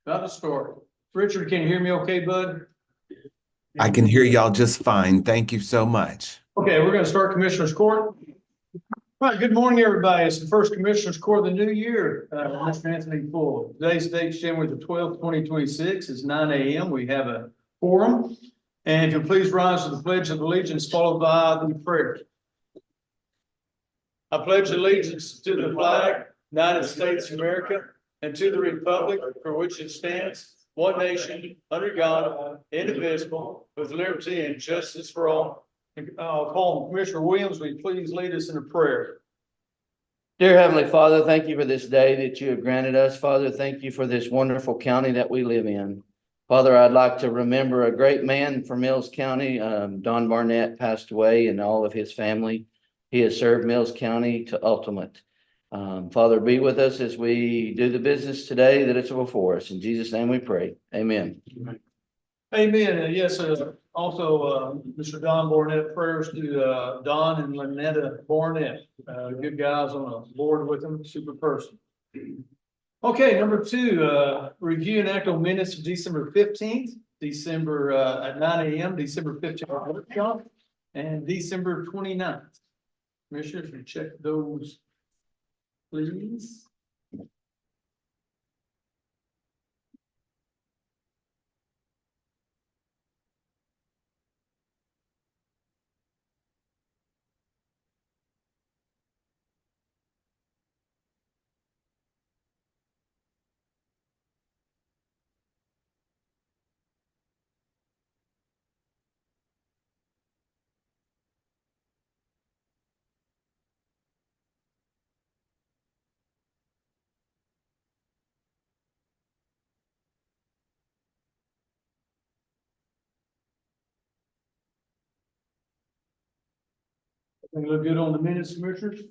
About to start. Richard, can you hear me okay, bud? I can hear y'all just fine. Thank you so much. Okay, we're gonna start Commissioners Court. All right, good morning, everybody. It's the first Commissioners Court of the new year. Mr. Anthony Full. Today's date, January the 12th, 2026 is 9 a.m. We have a quorum. And if you'll please rise to the Pledge of Allegiance followed by the prayer. I pledge allegiance to the flag, United States of America, and to the republic for which it stands, one nation, under God, indivisible, with liberty and justice for all. I'll call on Commissioner Williams. Will you please lead us in a prayer? Dear Heavenly Father, thank you for this day that you have granted us. Father, thank you for this wonderful county that we live in. Father, I'd like to remember a great man from Mills County. Don Barnett passed away and all of his family. He has served Mills County to ultimate. Father, be with us as we do the business today that is before us. In Jesus' name we pray. Amen. Amen. And yes, also, Mr. Don Barnett, prayers to Don and Lynetta Barnett. Good guys on a board with them, super person. Okay, number two, review and act on minutes of December 15th, December at 9 a.m., December 15th workshop, and December 29th. Commissioners, you check those, please. We look good on the minutes, Commissioners?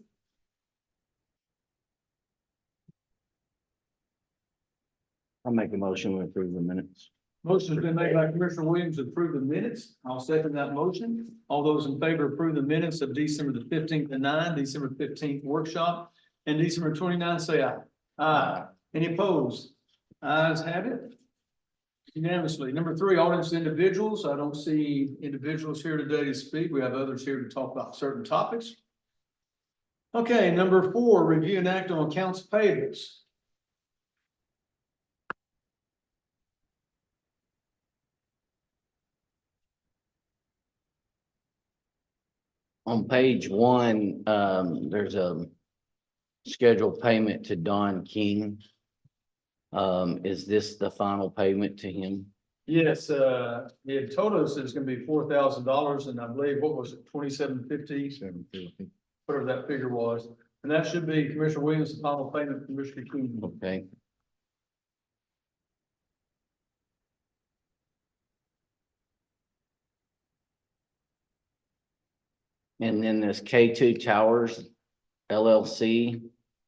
I'll make a motion to approve the minutes. Motion has been made by Commissioner Williams to approve the minutes. I'll second that motion. All those in favor approve the minutes of December the 15th and 9, December 15th workshop, and December 29th, say aye. Aye. Any opposed? Ayes have it unanimously. Number three, audience individuals. I don't see individuals here today to speak. We have others here to talk about certain topics. Okay, number four, review and act on accounts payables. On page one, there's a scheduled payment to Don King. Is this the final payment to him? Yes, he told us it's gonna be $4,000, and I believe, what was it, 2750? Whatever that figure was, and that should be Commissioner Williams' final payment from Commissioner King. Okay. And then there's K2 Towers LLC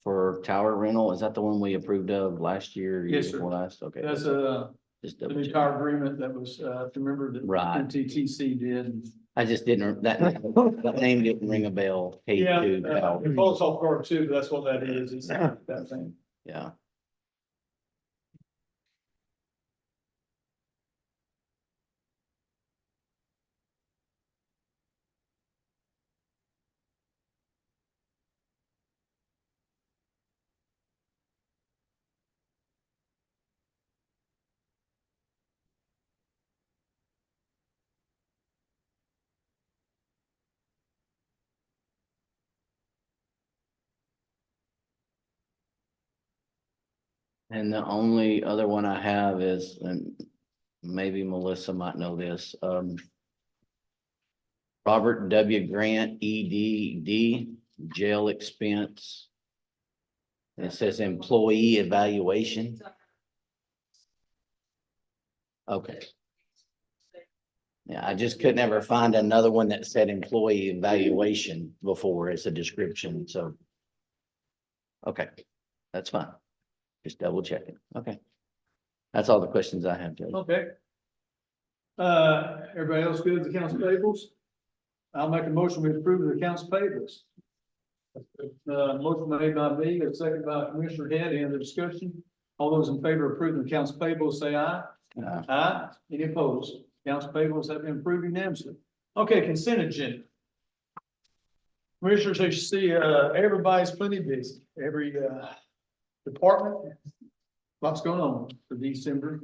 for tower rental. Is that the one we approved of last year? Yes, sir. Last, okay. That's Just the double check. entire agreement that was, if you remember that Right. NTTC did. I just didn't, that name didn't ring a bell. Yeah, K2 it Towers. falls off guard too, but that's what that is. It's that thing. Yeah. And the only other one I have is, and maybe Melissa might know this, Robert W. Grant, EDD, jail expense. It says employee evaluation. Okay. Yeah, I just couldn't ever find another one that said employee evaluation before as a description, so. Okay, that's fine. Just double checking. Okay. That's all the questions I have, Judge. Okay. Everybody else good with the accounts payables? I'll make a motion to approve the accounts payables. Motion made by me, a second by Commissioner Head. Any other discussion? All those in favor of approving the accounts payable, say aye. Uh, Aye. Any opposed? Accounts payables have been approved unanimously. Okay, consent agenda. Commissioners, as you see, everybody's plenty busy. Every, department, lots going on for December.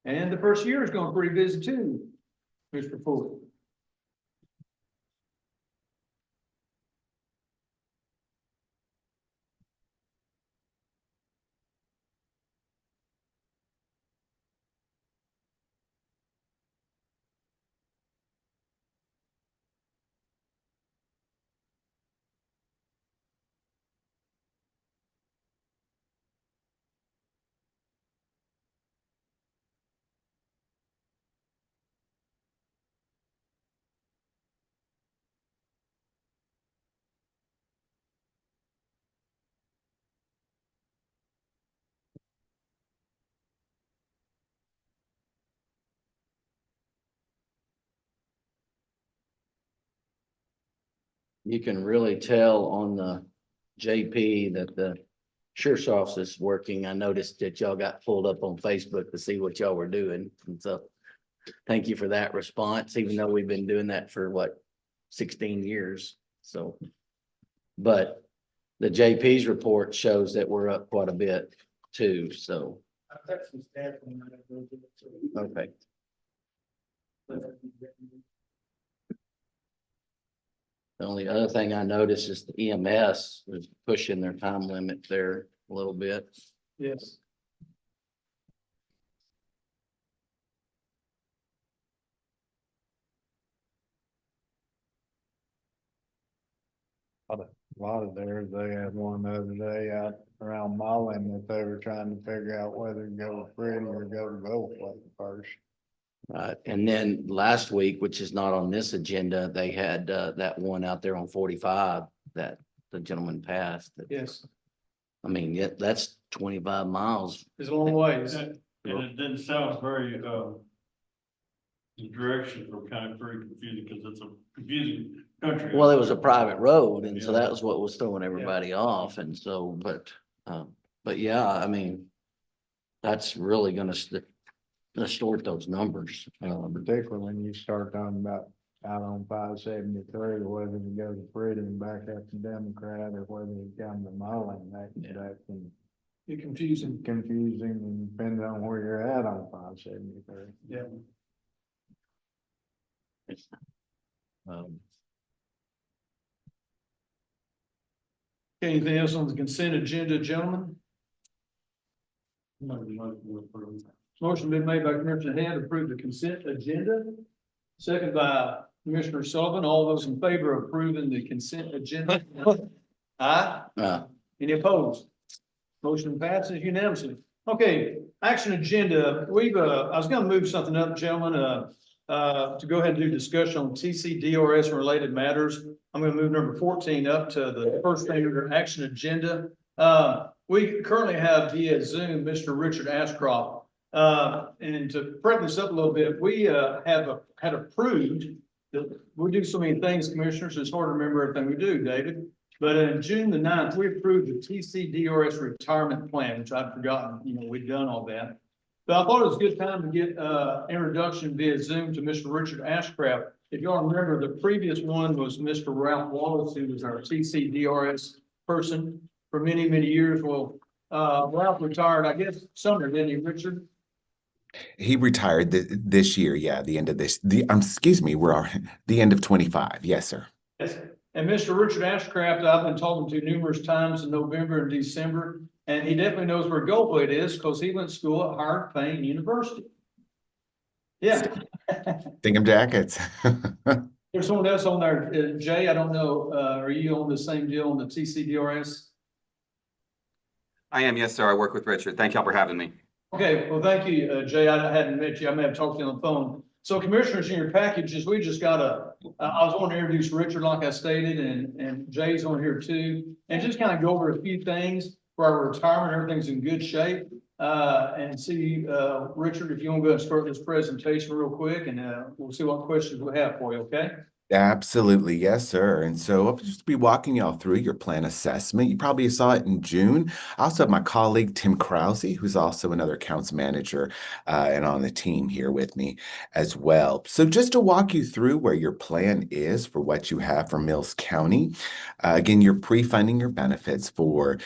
And the first year is going pretty busy too, Mr. Ford. You can really tell on the JP that the sheriff's office is working. I noticed that y'all got pulled up on Facebook to see what y'all were doing. And so thank you for that response, even though we've been doing that for what, 16 years. So, but the JP's report shows that we're up quite a bit too. So, okay. The only other thing I noticed is the EMS was pushing their time limit there a little bit. Yes. A lot of theirs, they had one the other day out around Mullen that they were trying to figure out whether to go with Freddie or go to Goldthwaite first. Right, and then last week, which is not on this agenda, they had that one out there on 45 that the gentleman passed. Yes, I mean, yeah, that's 25 miles. it's a long ways. And it didn't sound very, the directions were kind of very confusing because it's a confusing country. Well, it was a private road, and so that was what was throwing everybody off, and so, but yeah, I mean, that's really gonna distort those numbers. Particularly when you start talking about out on 573, whether to go to Freddie and back up to Democrat or whether to come to Mullen, that can Be confusing. be confusing and depends on where you're at on 573. Yeah. Um, Anything else on the consent agenda, gentlemen? Motion been made by Commissioner Hand to approve the consent agenda. Second by Commissioner Sullivan. All those in favor of approving the consent agenda? Aye. Any opposed? Motion passes unanimously. Okay, action agenda. We've, I was gonna move something up, gentlemen, to go ahead and do discussion on TCDRS and related matters. I'm gonna move number 14 up to the first thing under action agenda. We currently have via Zoom, Mr. Richard Ashcroft. And to prep this up a little bit, we had approved that we do so many things, commissioners, it's hard to remember everything we do, David. But on June the 9th, we approved the TCDRS retirement plan, which I'd forgotten, we'd done all that. But I thought it was a good time to get introduction via Zoom to Mr. Richard Ashcraft. If y'all remember, the previous one was Mr. Ralph Wallace, who was our TCDRS person for many, many years. Well, Ralph retired, I guess, summer, didn't he, Richard? He retired this year. Yeah, the end of excuse me, the end of 25. Yes, sir. Yes. And Mr. Richard Ashcraft, I've been talking to numerous times in November and December, and he definitely knows where Goldthwaite is because he went to school at Howard Payne University. Yeah. Dingham Jackets. There's someone else on there, Jay, I don't know, are you on the same deal on the TCDRS? I am, yes, sir. I work with Richard. Thank y'all for having me. Okay, well, thank you, Jay. I hadn't met you. I may have talked to you on the phone. So commissioners, in your packages, we just got I was going to introduce Richard, like I stated, and Jay's on here too. And just kind of go over a few things for our retirement. Everything's in good shape. And see, Richard, if you want to go and start this presentation real quick, and we'll see what questions we have for you, okay? Absolutely, yes, sir. And so I'll just be walking y'all through your plan assessment. You probably saw it in June. I also have my colleague Tim Krause, who's also another accounts manager and on the team here with me as well. So just to walk you through where your plan is for what you have for Mills County. Again, you're pre-funding your benefits for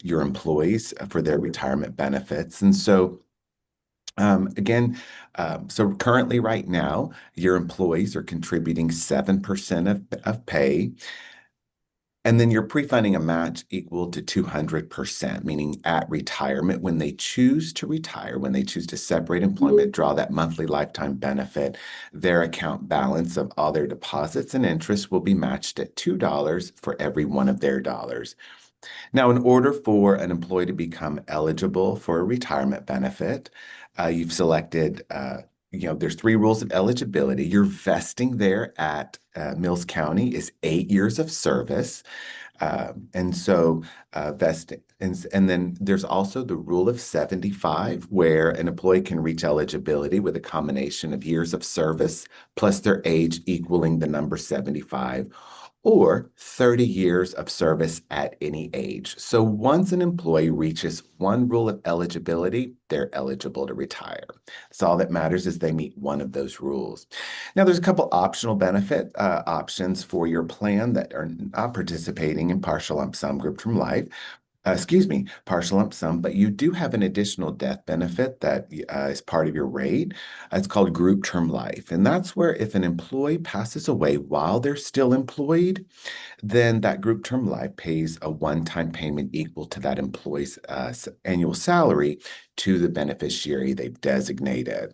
your employees for their retirement benefits. And so again, so currently right now, your employees are contributing 7% of pay. And then you're pre-funding a match equal to 200%, meaning at retirement, when they choose to retire, when they choose to separate employment, draw that monthly lifetime benefit, their account balance of all their deposits and interest will be matched at $2 for every one of their dollars. Now, in order for an employee to become eligible for a retirement benefit, you've selected, there's 3 rules of eligibility. Your vesting there at Mills County is 8 years of service. And so vesting, and then there's also the rule of 75, where an employee can reach eligibility with a combination of years of service plus their age equaling the number 75, or 30 years of service at any age. So once an employee reaches one rule of eligibility, they're eligible to retire. So all that matters is they meet one of those rules. Now, there's a couple optional benefit options for your plan that are not participating in partial lump sum group term life. Partial lump sum, but you do have an additional death benefit that is part of your rate. It's called group term life. And that's where if an employee passes away while they're still employed, then that group term life pays a one-time payment equal to that employee's annual salary to the beneficiary they've designated.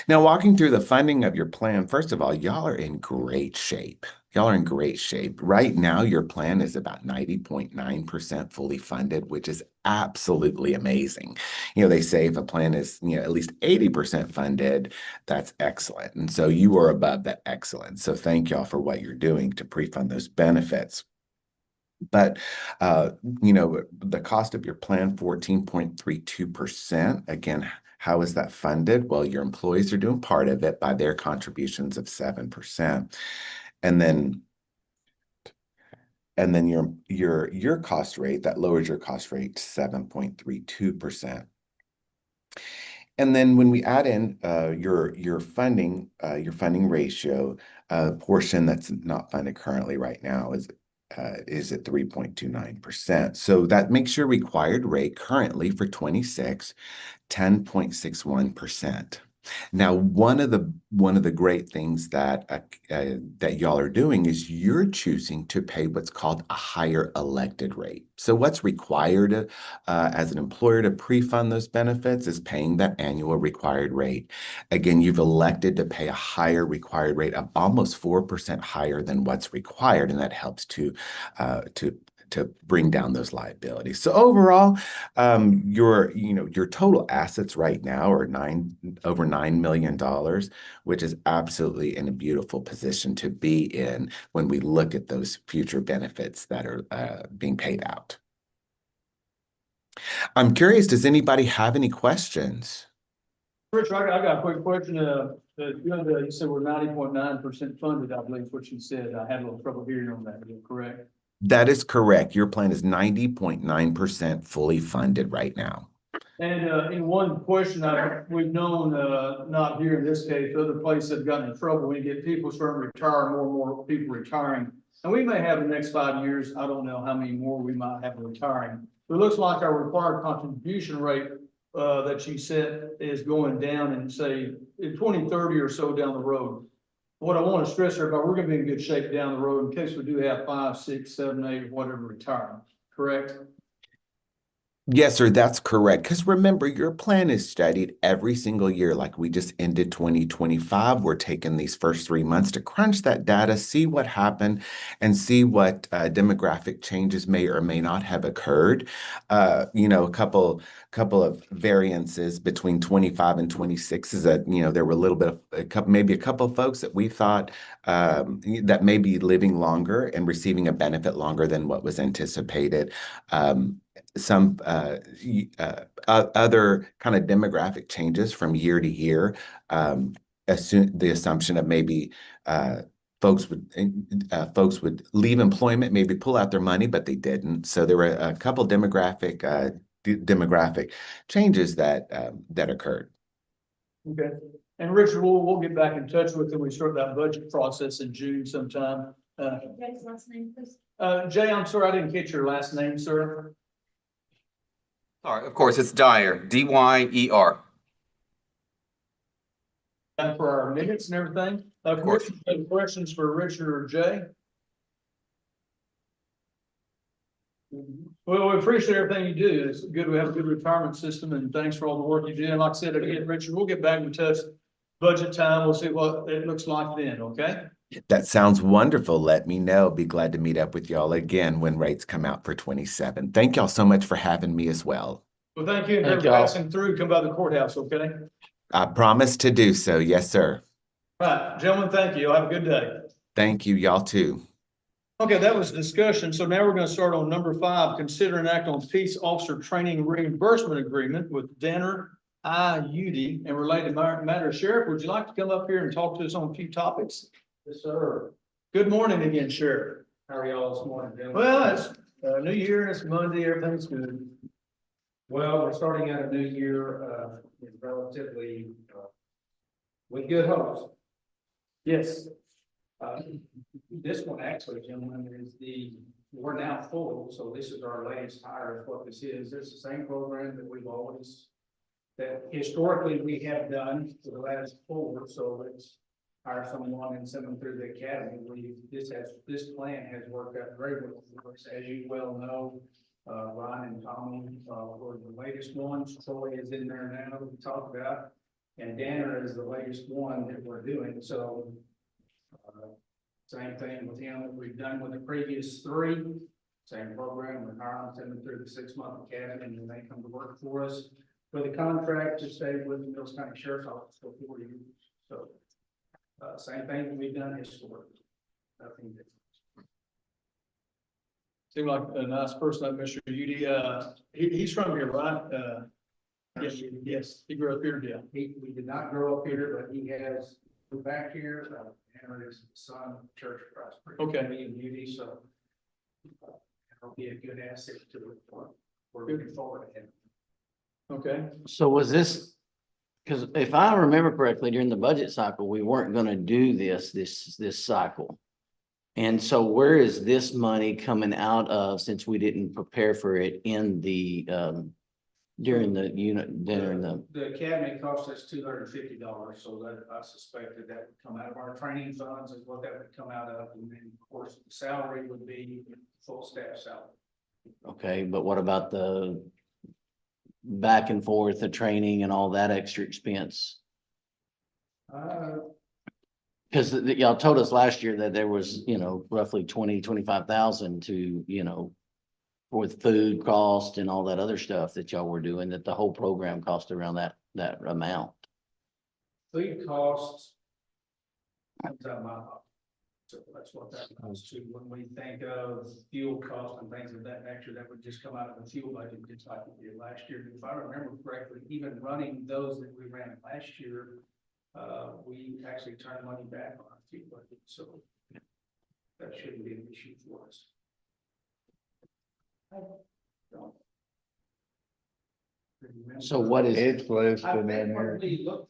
Now, walking through the funding of your plan, first of all, y'all are in great shape. Y'all are in great shape. Right now, your plan is about 90.9% fully funded, which is absolutely amazing. They say if a plan is, at least 80% funded, that's excellent. And so you are above that excellence. So thank y'all for what you're doing to pre-fund those benefits. But, the cost of your plan, 14.32%. Again, how is that funded? Well, your employees are doing part of it by their contributions of 7%. And then your cost rate, that lowers your cost rate to 7.32%. And then when we add in your funding ratio, portion that's not funded currently right now is at 3.29%. So that makes your required rate currently for 26, 10.61%. Now, one of the great things that y'all are doing is you're choosing to pay what's called a higher elected rate. So what's required as an employer to pre-fund those benefits is paying that annual required rate. Again, you've elected to pay a higher required rate of almost 4% higher than what's required, and that helps to bring down those liabilities. So overall, your total assets right now are over $9 million, which is absolutely in a beautiful position to be in when we look at those future benefits that are being paid out. I'm curious, does anybody have any questions? Rich, I got a quick question. You said we're 90.9% funded, I believe is what you said. I had a little trouble hearing on that. Is that correct? That is correct. Your plan is 90.9% fully funded right now. And in one question, we've known, not here in this case, other places have gotten in trouble. We get people starting to retire, more and more people retiring. And we may have the next 5 years, I don't know how many more we might have retiring. But it looks like our required contribution rate that you said is going down in, say, in 2030 or so down the road. What I want to stress here about, we're going to be in good shape down the road in case we do have 5, 6, 7, 8, or whatever retirement, correct? Yes, sir, that's correct. Because remember, your plan is studied every single year. Like we just ended 2025. We're taking these first 3 months to crunch that data, see what happened, and see what demographic changes may or may not have occurred. A couple of variances between 25 and 26 is that, there were a little bit of maybe a couple of folks that we thought that may be living longer and receiving a benefit longer than what was anticipated. Some other kind of demographic changes from year to year. assume the assumption of maybe folks would leave employment, maybe pull out their money, but they didn't. So there were a couple demographic changes that occurred. Okay, and Richard, we'll get back in touch with them. We start that budget process in June sometime. Jay's last name, please. Jay, I'm sorry, I didn't get your last name, sir. Sorry, of course, it's Dyer, D-Y-E-R. And for our minutes and everything. Of course. Commissioners, any questions for Richard or Jay? Well, we appreciate everything you do. It's good we have a good retirement system, and thanks for all the work you do. And like I said, again, Richard, we'll get back in touch. Budget time, we'll see what it looks like then, okay? That sounds wonderful. Let me know. Be glad to meet up with y'all again when rates come out for 27. Thank y'all so much for having me as well. Well, thank you. And Thank for y'all. passing through, come by the courthouse, okay? I promise to do so. Yes, sir. All right, gentlemen, thank you. Have a good day. Thank you. Y'all too. Okay, that was discussion. So now we're going to start on number 5, consider an act on peace officer training reimbursement agreement with Danner IUD and related matters. Sheriff, would you like to come up here and talk to us on a few topics? Yes, sir. Good morning again, Sheriff. How are y'all this morning, gentlemen? Well, it's New Year, it's Monday, everything's good. Well, we're starting out a new year, relatively, with good hopes. Yes. This one actually, gentlemen, we're now full, so this is our latest hire, is what this is. It's the same program that historically we have done for the last 4, so let's hire someone and send them through the academy. This plan has worked out very well for us. As you well know, Ryan and Tommy were the latest ones. Troy is in there now, we talked about, and Danner is the latest one that we're doing, so same thing with him that we've done with the previous 3. Same program, we hire them, send them through the 6-month academy, and then they come to work for us with a contract to stay with the Mills County Sheriff's Office for 4 years. So same thing that we've done historically. Nothing different. Seemed like a nice person, that Mr. UD. He's from here, right? Yes, he grew up here, yeah. We did not grow up here, but he has moved back here. Henry is the son of the Church of Christ. Okay. In Beauty, so it'll be a good asset to the report. We're looking forward to him. Okay. So was this, because if I remember correctly, during the budget cycle, we weren't gonna do this cycle. And so where is this money coming out of, since we didn't prepare for it in the, during the unit, during the, The academy cost us $250, so that I suspected that would come out of our training funds is what that would come out of. And then, of course, the salary would be full staff salary. okay, but what about the back and forth, the training and all that extra expense? Because y'all told us last year that there was, roughly 25,000 to, with food cost and all that other stuff that y'all were doing, that the whole program cost around that amount. Food costs. So that's what that comes to. When we think of fuel costs and things of that nature, that would just come out of the fuel budget, just like we did last year. If I remember correctly, even running those that we ran last year, we actually turned money back on our fuel budget, so that shouldn't be an issue for us. So what is, It's listed I in think when there. we looked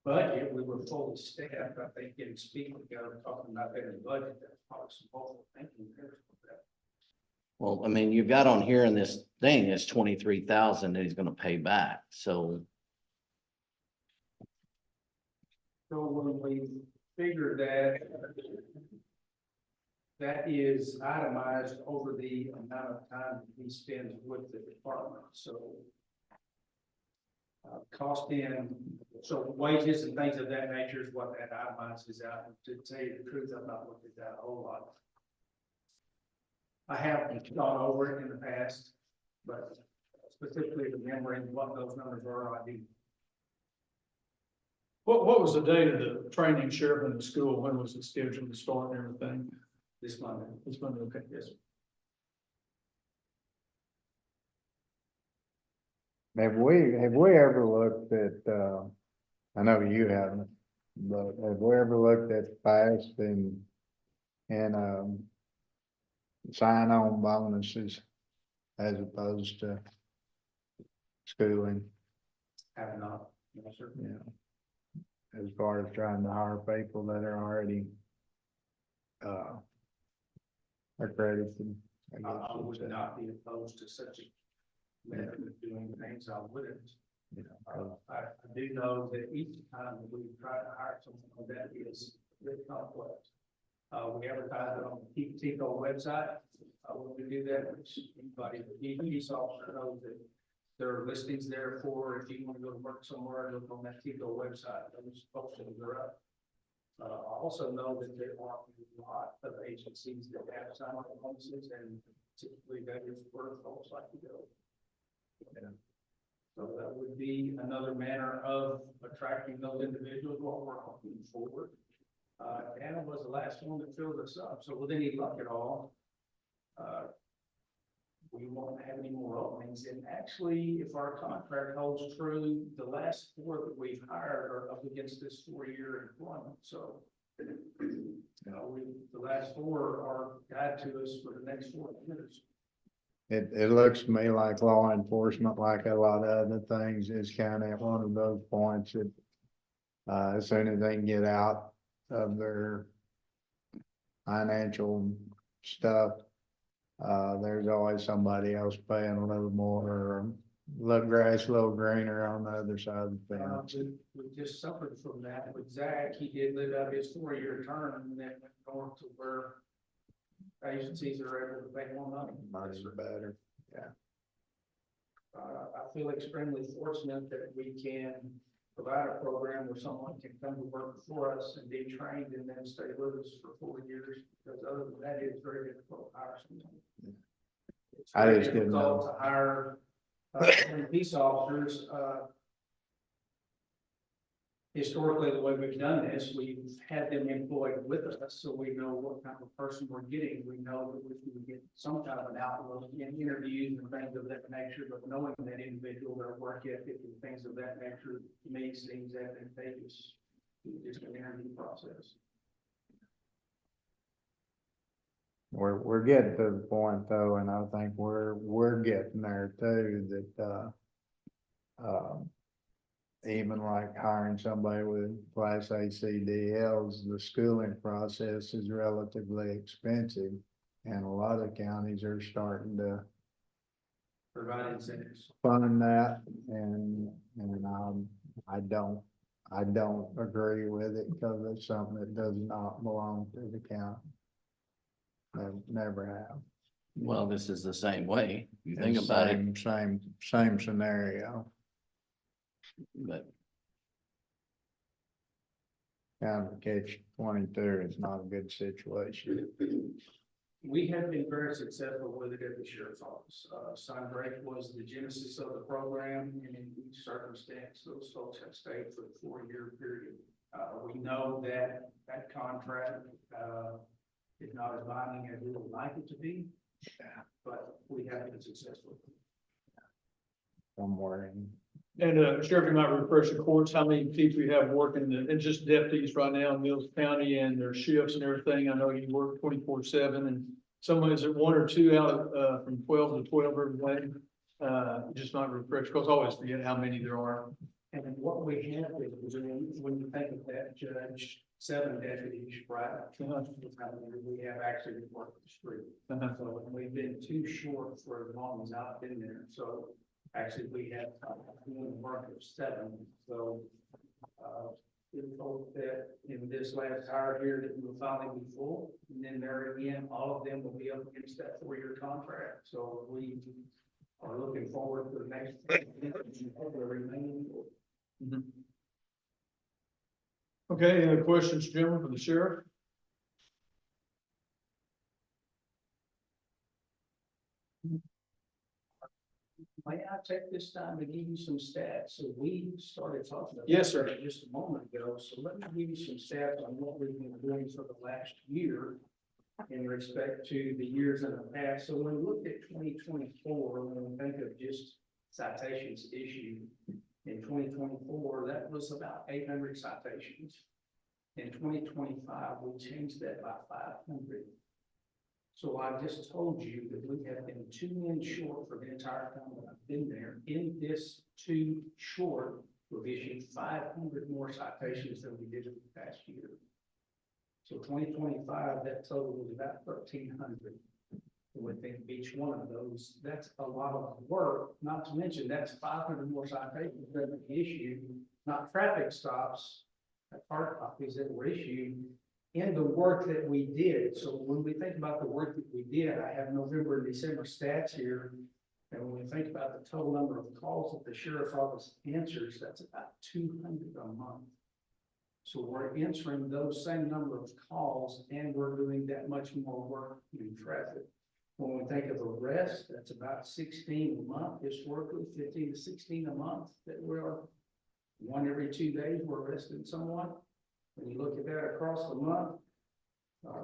budget, we were fully staffed. I think in speaking together, talking about that in the budget, that's probably some hopeful thinking there for that. well, I mean, you've got on here in this thing is 23,000 that he's gonna pay back, so. So when we figure that, that is itemized over the amount of time that he spends with the department, so. Cost in, so wages and things of that nature is what that itemizes out. And to tell you the truth, I've not looked at that a whole lot. I have gone over it in the past, but specifically remembering what those numbers are, I do. What was the date of the training, Sheriff, in the school? When was it scheduled to start and everything? This Monday. This Monday, okay, yes. Have we ever looked at, I know you haven't, but have we ever looked at fast and sign-on bonuses as opposed to schooling, Have not, no, sir. you know? As far as trying to hire people that are already accredited. I guess I you'd would say. not be opposed to such a method of doing things, I wouldn't. You know, I do know that each time that we try to hire someone, that is really complex. We advertise it on the TICO website. When we do that, which anybody, the police officer knows that there are listings there for, if you want to go to work somewhere, look on that TICO website, those postings are up. I also know that there are a lot of agencies that have sign-on bonuses, and typically that is where folks like to go. Yeah. So that would be another manner of attracting those individuals while we're moving forward. Anna was the last one that filled us up, so with any luck at all, we won't have any more openings. And actually, if our contract holds true, the last 4 that we've hired are up against this 4-year employment. So, the last 4 are guide to us for the next 4 years. It looks to me like law enforcement, like a lot of other things, is kind of at one of those points that as soon as they can get out of their financial stuff, there's always somebody else paying a little more, or little grass, a little greener on the other side of the fence. We just suffered from that with Zach. He did live out his 4-year term and then went north to where agencies are able to pay more money. Money's better. I feel extremely fortunate that we can provide a program where someone can come to work for us and be trained and then stay with us for 4 years, because other than that, it's very difficult to hire someone. It's I very just didn't difficult know. to hire police officers. Historically, the way we've done this, we've had them employed with us, so we know what kind of person we're getting. We know that we can get some kind of an outlook in interviews and things of that nature, but knowing that individual, their work ethic and things of that nature makes things advantageous to just an interview process. We're getting to the point though, and I think we're getting there too, that even like hiring somebody with Class A CDLs, the schooling process is relatively expensive. And a lot of counties are starting to Provide incentives. fund that, and I don't agree with it, because it's something that does not belong to the county. Never have. Well, this is the same way. You think It's about it, same scenario. but Kind of catch-22 is not a good situation. We have been very successful with it at the sheriff's office. Sunbreak was the genesis of the program, and in each circumstance, those folks have stayed for the 4-year period. We know that that contract is not as binding as we would like it to be, but we have been successful. Somewhere in, And Sheriff, you might refresh the courts, how many people you have working, and just deputies right now in Mills County and their shifts and everything. I know you work 24/7, and someone, is it 1 or 2 out of from 12 to 12 every day? Just not refresh, because I always forget how many there are. And what we have is when you think of that judge, 7 deputies, right? We have actually worked the street. So we've been too short for as long as I've been there. So actually, we have work of 7. So we hope that in this last hire here that we'll finally be full. And then there again, all of them will be up against that 4-year contract. So we are looking forward to the next. Okay, any other questions, gentlemen, for the sheriff? May I take this time to give you some stats? So we started talking about. Yes, sir. that just a moment ago. So let me give you some stats on what we've been doing for the last year in respect to the years in the past. So when we look at 2024, when we think of just citations issued In 2024, that was about 800 citations. In 2025, we changed that by 500. So I just told you that we have been 2 men short for the entire time that I've been there. In this 2 short, we've issued 500 more citations than we did in the past year. So 2025, that total was about 1,300. We think each one of those, that's a lot of work, not to mention that's 500 more citations that we issued, not traffic stops, hard copies that were issued in the work that we did. So when we think about the work that we did, I have November and December stats here. And when we think about the total number of calls that the sheriff's office answers, that's about 200 a month. So we're answering those same number of calls and we're doing that much more work in traffic. When we think of arrests, that's about 16 a month, historically 15 to 16 a month that we're 1 every 2 days, we're arresting someone. When you look at that across the month,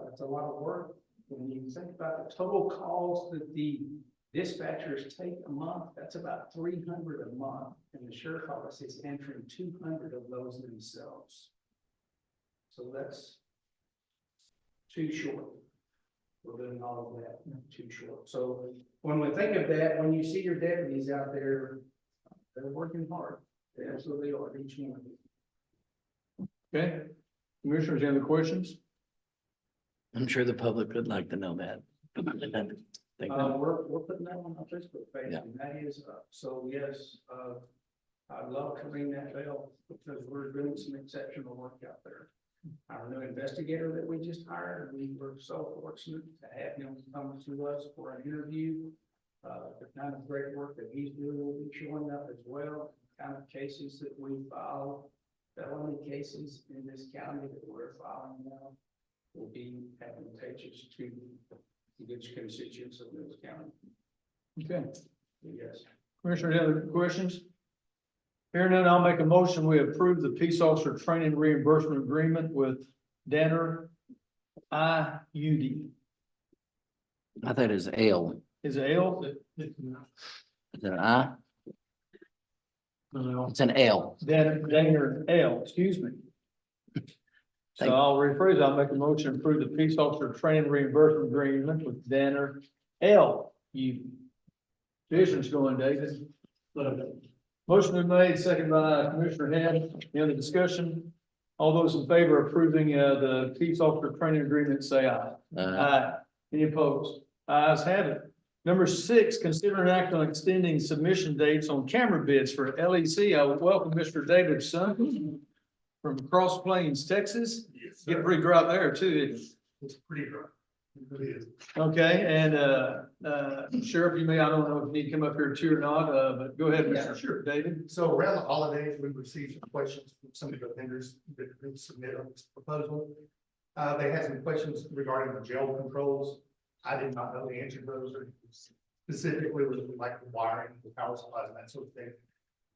that's a lot of work. When you think about the total calls that the dispatchers take a month, that's about 300 a month. And the sheriff's office is answering 200 of those themselves. So that's too short. We're doing all of that, too short. So when we think of that, when you see your deputies out there, they're working hard. They absolutely are, each one of them. Okay, commissioners, any other questions? I'm sure the public would like to know that. We're putting that on our Facebook page, Yeah. and that is, so yes, I'd love to ring that bell because we're doing some exceptional work out there. Our new investigator that we just hired, we were so fortunate to have him come to us for an interview. The kind of great work that he's doing will be showing up as well, the kind of cases that we file, felony cases in this county that we're filing now will be advantageous to the constituents of this county. Okay, Yes. commissioners, any other questions? Hearing none, I'll make a motion. We approve the peace officer training reimbursement agreement with Danner IUD. I thought it was L. Is it L? Is it an I? It's an L. Danner L, excuse me. So Thank- I'll rephrase, I'll make a motion to approve the peace officer training reimbursement agreement with Danner L. Vision's going, David. Motion been made, second by Commissioner Head. Any other discussion? All those in favor of approving the peace officer training agreement, say aye. Aye. Any opposed? Ayes have it. Number 6, consider an act on extending submission dates on camera bids for LEC. I would welcome Mr. David Sun from Cross Plains, Texas. Get pretty dry up there too. It's pretty dry. It really is. Okay, and Sheriff, you may, I don't know if you need to come up here too or not, but go ahead, Yeah, Mr. David. So around the holidays, we received some questions from some of the vendors that did submit a proposal. They had some questions regarding the jail controls. I did not know the answer to those, or specifically was like the wiring, the power supplies, and that sort of thing.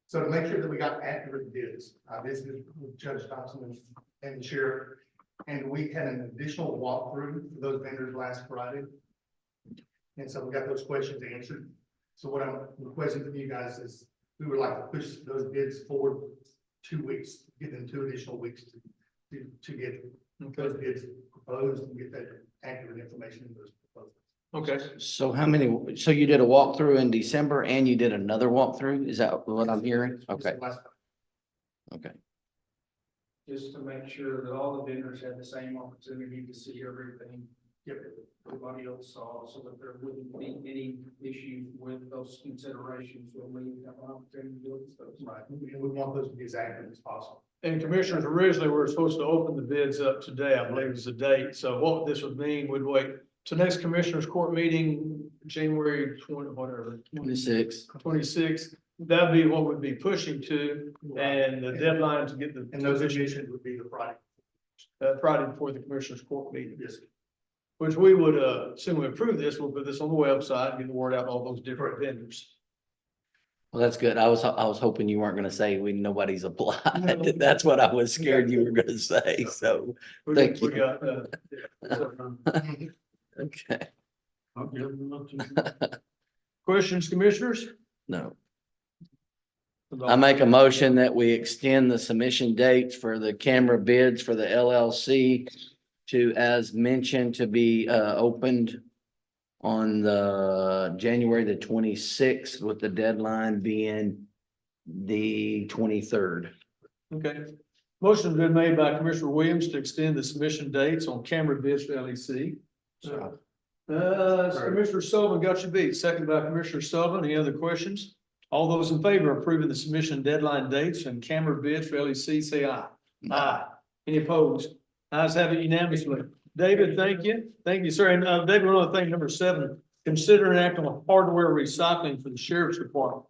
So to make sure that we got accurate bids, I visited with Judge Thompson and the sheriff, and we had an additional walkthrough for those vendors last Friday. And so we got those questions answered. So what I'm requesting from you guys is, we would like to push those bids forward 2 weeks, give them 2 additional weeks to get those bids proposed and get that accurate information in those proposals. Okay, So how many, so you did a walkthrough in December and you did another walkthrough? Is that what I'm hearing? Okay, Last- okay. Just to make sure that all the vendors had the same opportunity to see everything. Everybody else saw, so that there wouldn't be any issue with those considerations when we have an opportunity to look at those. Right, we want those to be as accurate as possible. and commissioners, originally, we were supposed to open the bids up today, I believe is the date. So what this would mean, would wait to next commissioners court meeting, January 20, whatever. 26. 26th, that'd be what we'd be pushing to, and the deadline to get the. And those issues would be the Friday. Friday before the commissioners court meeting, Yes. which we would, assume we approve this, we'll put this on the website, get the word out to all those different vendors. Well, that's good. I was hoping you weren't gonna say nobody's applied. That's what I was scared you were gonna say, so, We Thank we you. got, okay, questions, commissioners? no. I make a motion that we extend the submission dates for the camera bids for the LLC to, as mentioned, to be opened on the January the 26th, with the deadline being the 23rd. Okay. Motion's been made by Commissioner Williams to extend the submission dates on camera bids for LEC. Commissioner Sullivan got you beat. Second by Commissioner Sullivan. Any other questions? All those in favor of approving the submission deadline dates and camera bids for LEC, say aye. Aye. Any opposed? Ayes have it unanimously. David, thank you. Thank you, sir. And David, one other thing, number 7, consider an act on hardware recycling for the sheriff's department.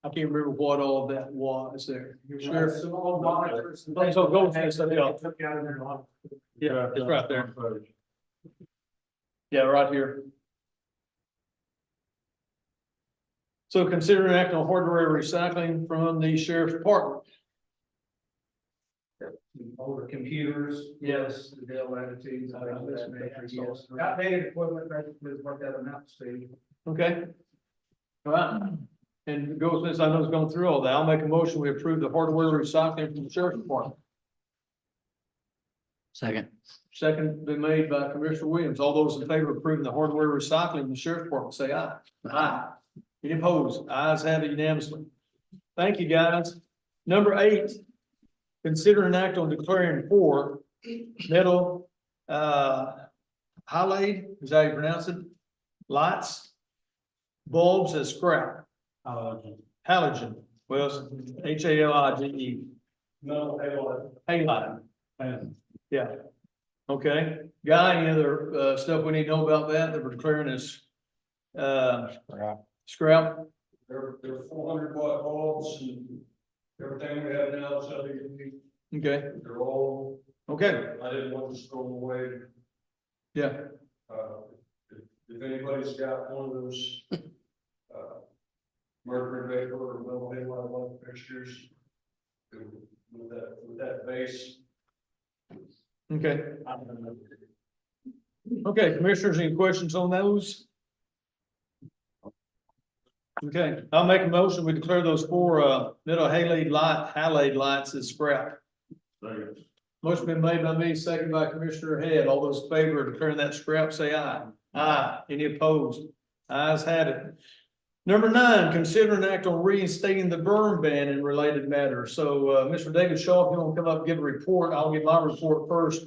I can't remember what all that was there. Sheriff. Some old monitors. Oh, so go ahead, so, yeah. Took out of their lot. Yeah, it's right there. Yeah, right here. So consider an act on hardware recycling from the sheriff's department. Older computers, yes, the Dell Latitudes, I think that's major, yes. Outdated equipment, that's worked out of Mountain State. Okay. All right. And go, since I know it's going through all that, I'll make a motion, we approve the hardware recycling from the sheriff's department. Second. Second been made by Commissioner Williams. All those in favor of approving the hardware recycling from the sheriff's department, say aye. Aye. Any opposed? Ayes have it unanimously. Thank you, guys. Number 8, consider an act on declaring 4 metal, halide, is that how you pronounce it? Lights, bulbs as scrap. Halogen, well, it's HALIGE. No, Halide. Yeah. Okay. Guy, any other stuff we need to know about that we're declaring as scrap? They're 400-watt bulbs and everything we have now is other unique. Okay, They're all, okay, I didn't want to throw them away. yeah, If anybody's got one of those, mercury vapor or metal halide light fixtures with that base. okay. Okay, commissioners, any questions on those? Okay, I'll make a motion, we declare those 4 metal halide lights as scrap. Motion been made by me, second by Commissioner Head. All those in favor of declaring that scrap, say aye. Aye. Any opposed? Ayes have it. Number 9, consider an act on reinstating the burn ban in related matters. So, Mr. David Shaw, if you want to come up and give a report, I'll give my report first.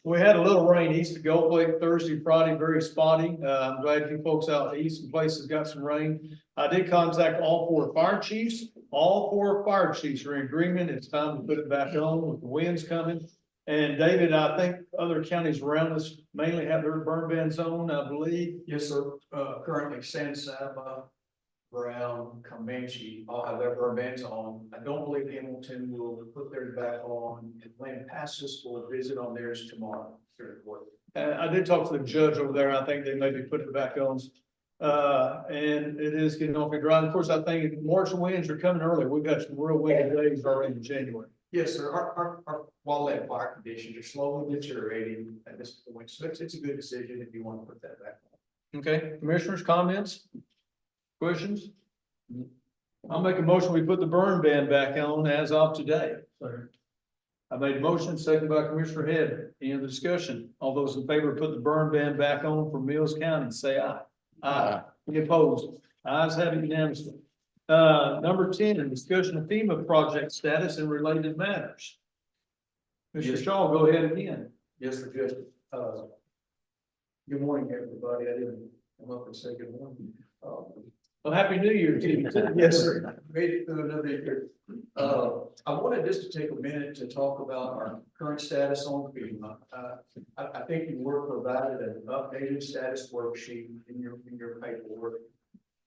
We had a little rain east of Gulf Lake Thursday, Friday, very spotty. I'm glad you folks out east and places got some rain. I did contact all 4 fire chiefs. All 4 fire chiefs are in agreement. It's time to put it back on with the winds coming. And David, I think other counties around us mainly have their burn bans on, I believe. Yes, sir. Currently San Saba, Brown, Comanche, all have their burn bans on. I don't believe Hamilton will put theirs back on, and Lampasas will visit on theirs tomorrow. I did talk to the judge over there. I think they may be putting it back on. And it is getting off the ground. Of course, I think March winds are coming early. We've got some real windy days already in January. Yes, sir. Our wildland fire conditions are slowly deteriorating at this point, so it's a good decision if you want to put that back on. Okay, commissioners, comments? Questions? I'll make a motion, we put the burn ban back on as of today. I made a motion, second by Commissioner Head. Any other discussion? All those in favor of putting the burn ban back on for Mills County, say aye. Aye. Any opposed? Ayes have it unanimously. Number 10, discussion of FEMA project status and related matters. Mr. Shaw, go ahead again. Yes, sir, Judge. Good morning, everybody. I didn't come up and say good morning. Well, Happy New Year to you. Yes, sir. Made it through another year. I wanted just to take a minute to talk about our current status on FEMA. I think you were provided an updated status worksheet in your paperwork.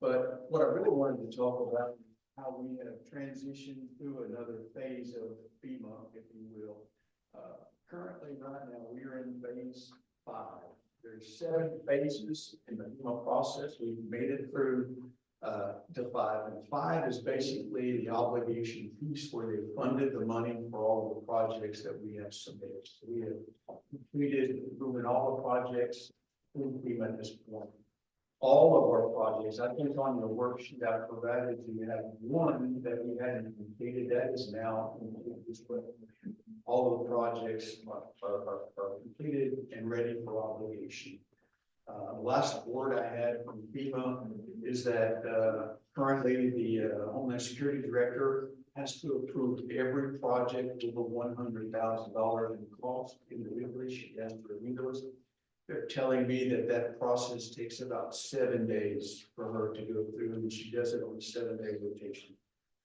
But what I really wanted to talk about is how we have transitioned through another phase of FEMA, if you will. Currently, right now, we are in phase 5. There's 7 phases in the FEMA process. We've made it through to 5, and 5 is basically the obligation piece where they funded the money for all the projects that we have submitted. So we have completed moving all the projects through FEMA at this point. all of our projects. I think on the worksheet I provided, you have one that we hadn't completed, that is now completed. All of the projects are completed and ready for obligation. Last word I had from FEMA is that, currently the Homeland Security Director has to approve every project over $100,000 in cost individually. She has to review those. They're telling me that that process takes about 7 days for her to go through, and she does it on a 7-day rotation.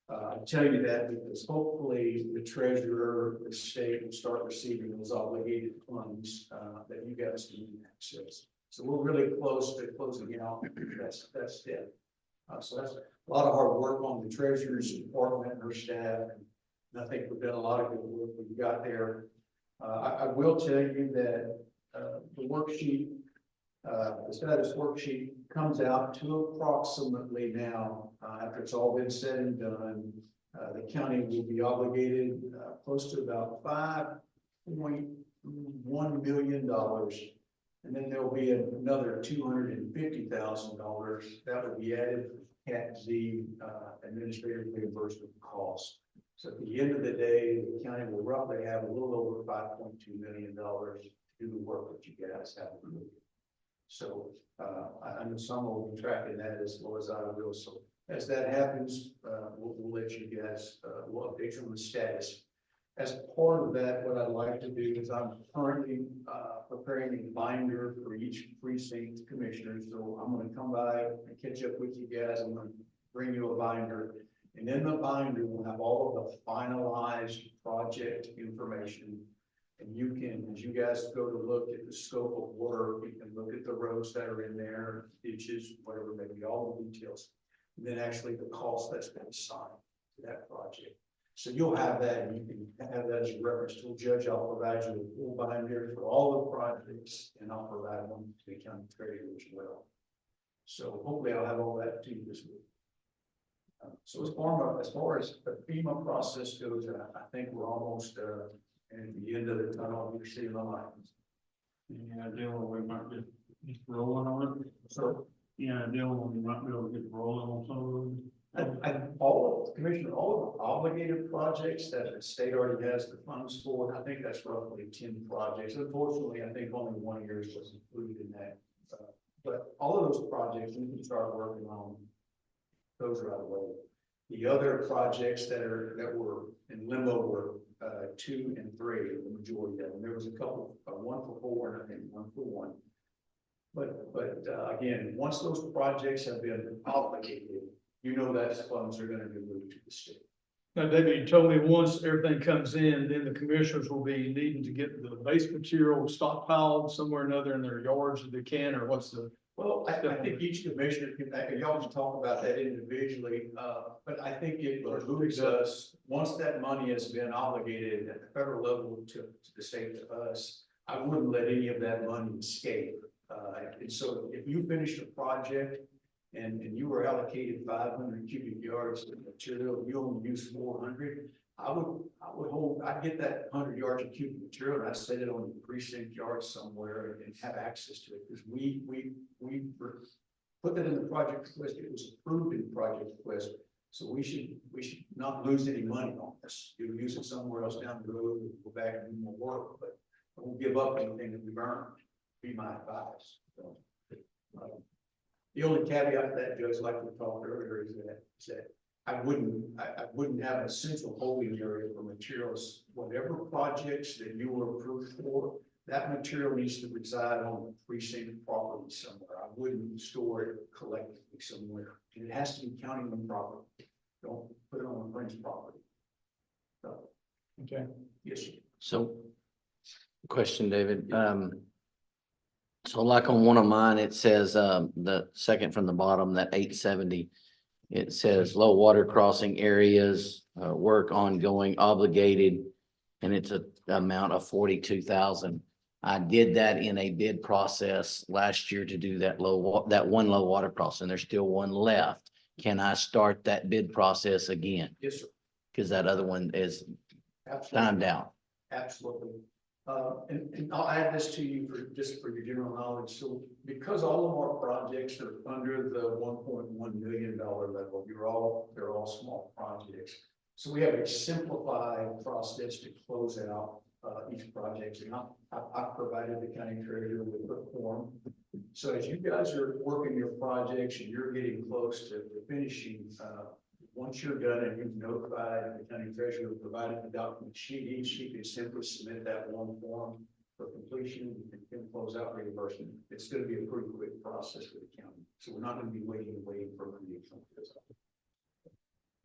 I tell you that because hopefully the treasurer, the state will start receiving those obligated funds that you guys can access. So we're really close to closing out that step. So that's a lot of hard work on the treasurer's department and her staff. And I think we've done a lot of good work we got there. I will tell you that the worksheet, the status worksheet comes out to approximately now, after it's all been said and done, the county will be obligated close to about $5.1 million. And then there'll be another $250,000 that will be added for Cat Z administrative reimbursement costs. So at the end of the day, the county will roughly have a little over $5.2 million to do the work that you guys have to do. So I know some will be tracking that as well as I will. So as that happens, we'll let you guys, we'll update you on the status. As part of that, what I'd like to do is I'm currently preparing a binder for each precinct commissioner. So I'm going to come by and catch up with you guys. I'm going to bring you a binder. And in the binder, we'll have all of the finalized project information. And you can, as you guys go to look at the scope of work, you can look at the roads that are in there, ditches, whatever, maybe all the details. And then actually the cost that's been assigned to that project. So you'll have that, and you can have that as a reference tool. Judge, I'll provide you a full binder for all the projects, and I'll provide one to the county treasurer as well. So hopefully I'll have all that to you this week. So as far as the FEMA process goes, I think we're almost at the end of the tunnel. You're seeing the lines. Any idea where we might get rolling on it? So Yeah, idea when we might be able to get rolling on some of them. all of the obligated projects that the state already has the funds for, I think that's roughly 10 projects. Unfortunately, I think only 1 year was included in that. But all of those projects, we can start working on those right away. The other projects that were in limbo were 2 and 3, the majority of them. There was a couple, 1 for 4 and I think 1 for 1. But again, once those projects have been obligated, you know that funds are going to be moved to the state. Now, David, you told me once everything comes in, then the commissioners will be needing to get the base material stockpiled somewhere or another in their yards if they can, or what's the? Well, I think each commissioner can, y'all can talk about that individually, but I think it behooves us, once that money has been obligated at the federal level to the state, to us, I wouldn't let any of that money escape. And so if you finished a project and you were allocated 500 cubic yards of material, you only use 400, I'd get that 100 yards of cubic material and I'd set it on the precinct yard somewhere and have access to it, because we put that in the project request. It was approved in the project request. So we should not lose any money on this. You'll use it somewhere else down the road and go back and do more work, but I won't give up anything that we've earned. Be my advice. So, the only caveat to that, Judge, like we talked earlier, is that I wouldn't have a central holding area for materials. Whatever projects that you were approved for, that material needs to reside on the precinct property somewhere. I wouldn't store it collectively somewhere. And it has to be county-owned property. Don't put it on a friend's property. So, Okay. yes, sir. So, question, David. So like on one of mine, it says, the second from the bottom, that 870, it says low water crossing areas, work ongoing, obligated, and it's a amount of 42,000. I did that in a bid process last year to do that one low water crossing. There's still one left. Can I start that bid process again? Yes, sir. Because that other one is Absolutely. timed out. Absolutely. And I'll add this to you for, just for your general knowledge. So because all of our projects are under the $1.1 million level, they're all small projects. So we have a simplified process to close out each project. And I've provided the county treasurer with a form. So as you guys are working your projects and you're getting close to finishing, once you're done and you've notified the county treasurer, provided the document she needs, she can simply submit that one form for completion and can close out reimbursement. It's going to be a pretty quick process for the county. So we're not going to be waiting for money.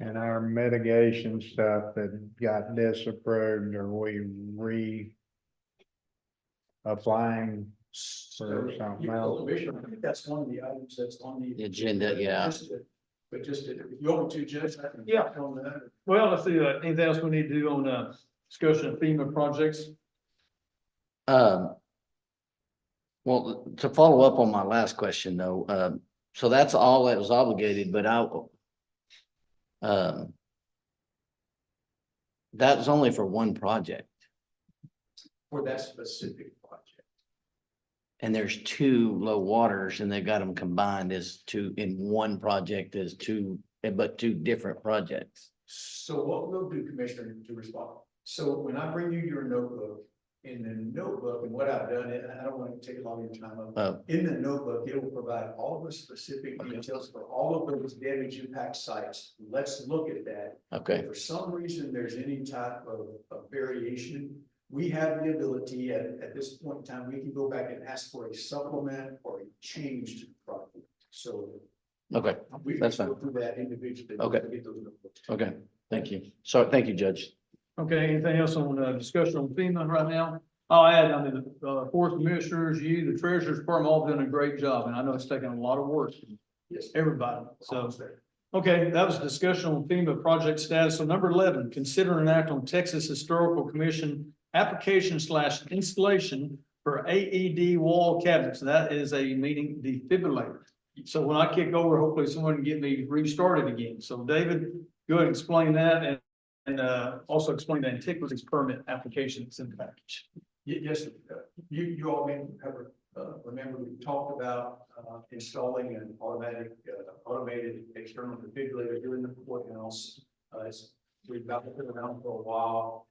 And our mitigation stuff that got disapproved, are we applying for something else? Commissioner, I think that's one of the items that's on the Agenda, yeah. But just, if you want me to, Judge, I can. Yeah. On that. Well, let's see, anything else we need to do on, discussion of FEMA projects? Well, to follow up on my last question though, so that's all that was obligated, but that was only for one project. For that specific project. And there's two low waters and they got them combined as two in one project as two, but two different projects. So what we'll do, Commissioner, to respond. So when I bring you your notebook, in the notebook, and what I've done, and I don't want to take a lot of your time up. In the notebook, it will provide all the specific details for all of those damage impact sites. Let's look at that. Okay, If for some reason there's any type of variation, we have the ability at this point in time, we can go back and ask for a supplement or a change to the project. So okay, we can That's go fine. through that individually. Okay. to get those notebooks. okay, thank you. So, thank you, Judge. Okay, anything else on, discussion on FEMA right now? I'll add, I mean, the fourth commissioners, you, the treasurer's department, all done a great job, and I know it's taken a lot of work, from Yes. everybody, so. Almost there. Okay, that was a discussion on FEMA project status. So number 11, consider an act on Texas Historical Commission application / installation for AED wall cabinets. That is a meeting defibrillator. So when I kick over, hopefully someone can get me restarted again. So David, go ahead and explain that and also explain the antiquities permit application that's in the package. Yes, you all may have, remember we talked about, installing an automated external defibrillator here in the courthouse. We've got it around for a while.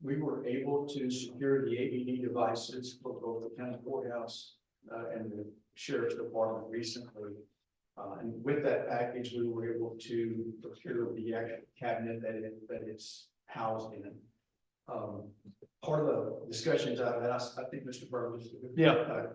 We were able to secure the AED devices for both the county courthouse, and the sheriff's department recently. And with that package, we were able to procure the actual cabinet that it's housed in. Part of the discussions I've had, I think Mr. Burns. Yeah.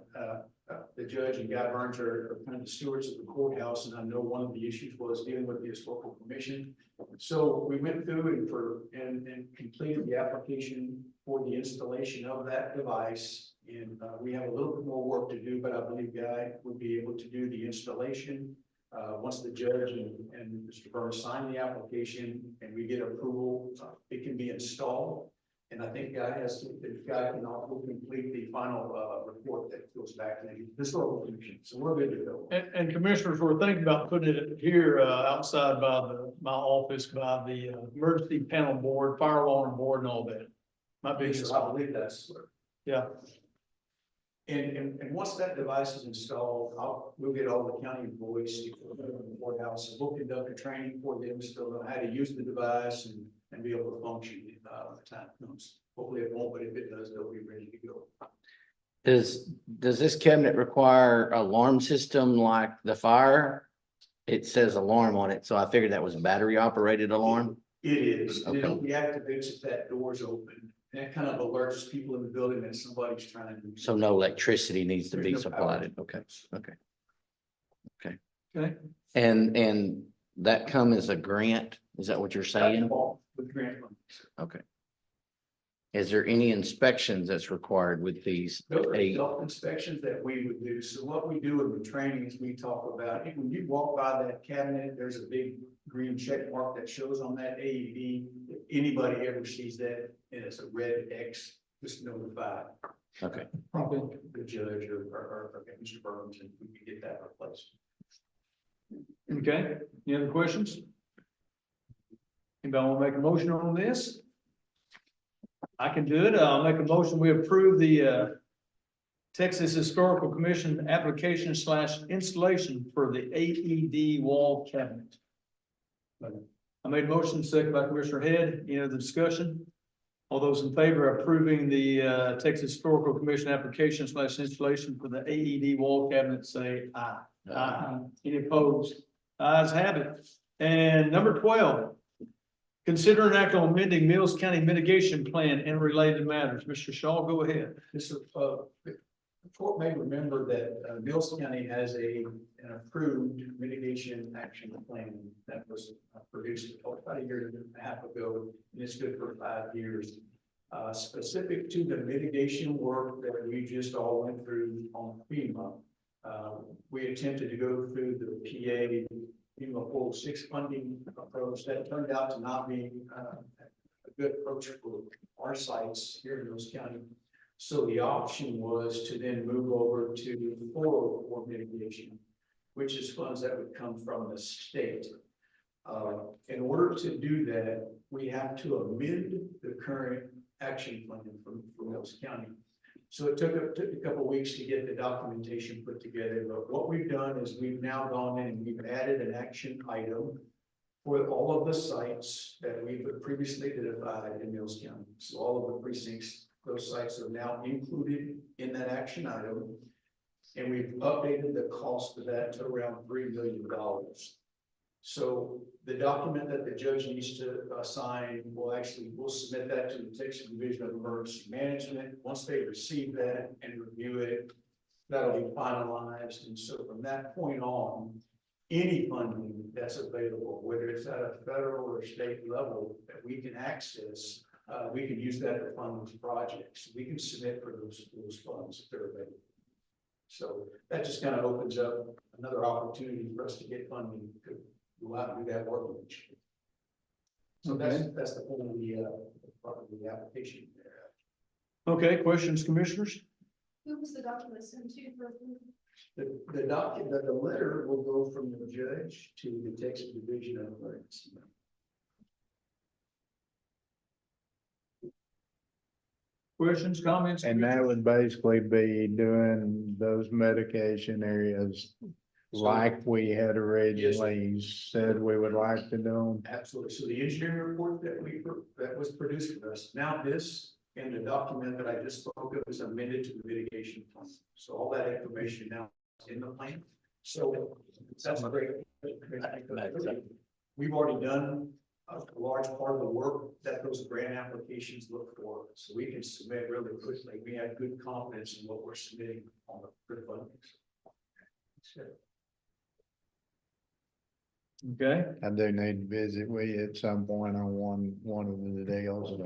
The judge and Guy Burns are kind of the stewards of the courthouse, and I know one of the issues was dealing with the historical commission. So we went through and completed the application for the installation of that device. And we have a little bit more work to do, but I believe Guy would be able to do the installation. Once the judge and Mr. Burns sign the application and we get approval, it can be installed. And I think Guy can also complete the final report that goes back to the historical commission. So we're good to go. And commissioners were thinking about putting it here outside by my office, by the emergency panel board, fire alarm board and all that. Might be, Yes, I believe that's. yeah. And once that device is installed, we'll get all the county employees to go to the courthouse, and we'll conduct a training for them so they'll know how to use the device and be able to function when the time comes. Hopefully it won't, but if it does, they'll be ready to go. Does this cabinet require alarm system like the fire? It says alarm on it, so I figured that was a battery operated alarm. It is. Okay. It only activates if that door's open. And it kind of alerts people in the building that somebody's trying to. So no electricity needs to be There's no power. supplied. Okay. Okay. And that come as a grant? Is that what you're saying? With grant money. Okay. Is there any inspections that's required with these? Those are eight? self-inspections that we would do. So what we do in the training is we talk about, when you walk by that cabinet, there's a big green check mark that shows on that AED. If anybody ever sees that and it's a red X, just notify. Okay. Probably the judge or Mr. Burns, and we can get that replaced. Okay, any other questions? Anybody want to make a motion on this? I can do it. I'll make a motion. We approve the Texas Historical Commission application / installation for the AED wall cabinet. I made a motion, second by Commissioner Head. Any other discussion? All those in favor of approving the Texas Historical Commission application / installation for the AED wall cabinet, say aye. Aye. Any opposed? Ayes have it. And number 12, consider an act on amending Mills County mitigation plan and related matters. Mr. Shaw, go ahead. This is, the court may remember that Mills County has an approved mitigation action plan that was produced about a year and a half ago, and it's good for 5 years. Specific to the mitigation work that we just all went through on FEMA, we attempted to go through the PA FEMA 406 funding approach. That turned out to not be a good approach for our sites here in Mills County. So the option was to then move over to 404 mitigation, which is funds that would come from the state. In order to do that, we have to amend the current action plan for Mills County. So it took a couple of weeks to get the documentation put together, but what we've done is we've now gone in and we've added an action item for all of the sites that we've previously identified in Mills County. So all of the precincts, those sites are now included in that action item. And we've updated the cost of that to around $3 million. So the document that the judge needs to sign we'll submit that to the Texas Division of Emergency Management. Once they receive that and review it, that'll be finalized. And so from that point on, any funding that's available, whether it's at a federal or state level that we can access, we can use that to fund those projects. We can submit for those funds if they're available. So that just kind of opens up another opportunity for us to get funding to go out and do that work. So that's the point of the application there. Okay, questions, commissioners? Who was the document sent to for? The letter will go from the judge to the Texas Division of Emergency. Questions, comments? And that would basically be doing those medication areas like we had originally said we would like to do them. Absolutely. So the engineering report that was produced for us, now this and the document that I just spoke of is amended to the mitigation plan. So all that information now is in the plan. So that's a great. We've already done a large part of the work that those grant applications look for. So we can submit really quickly. We have good confidence in what we're submitting on the funding. Okay, I do need to visit with you at some point on one of the deals.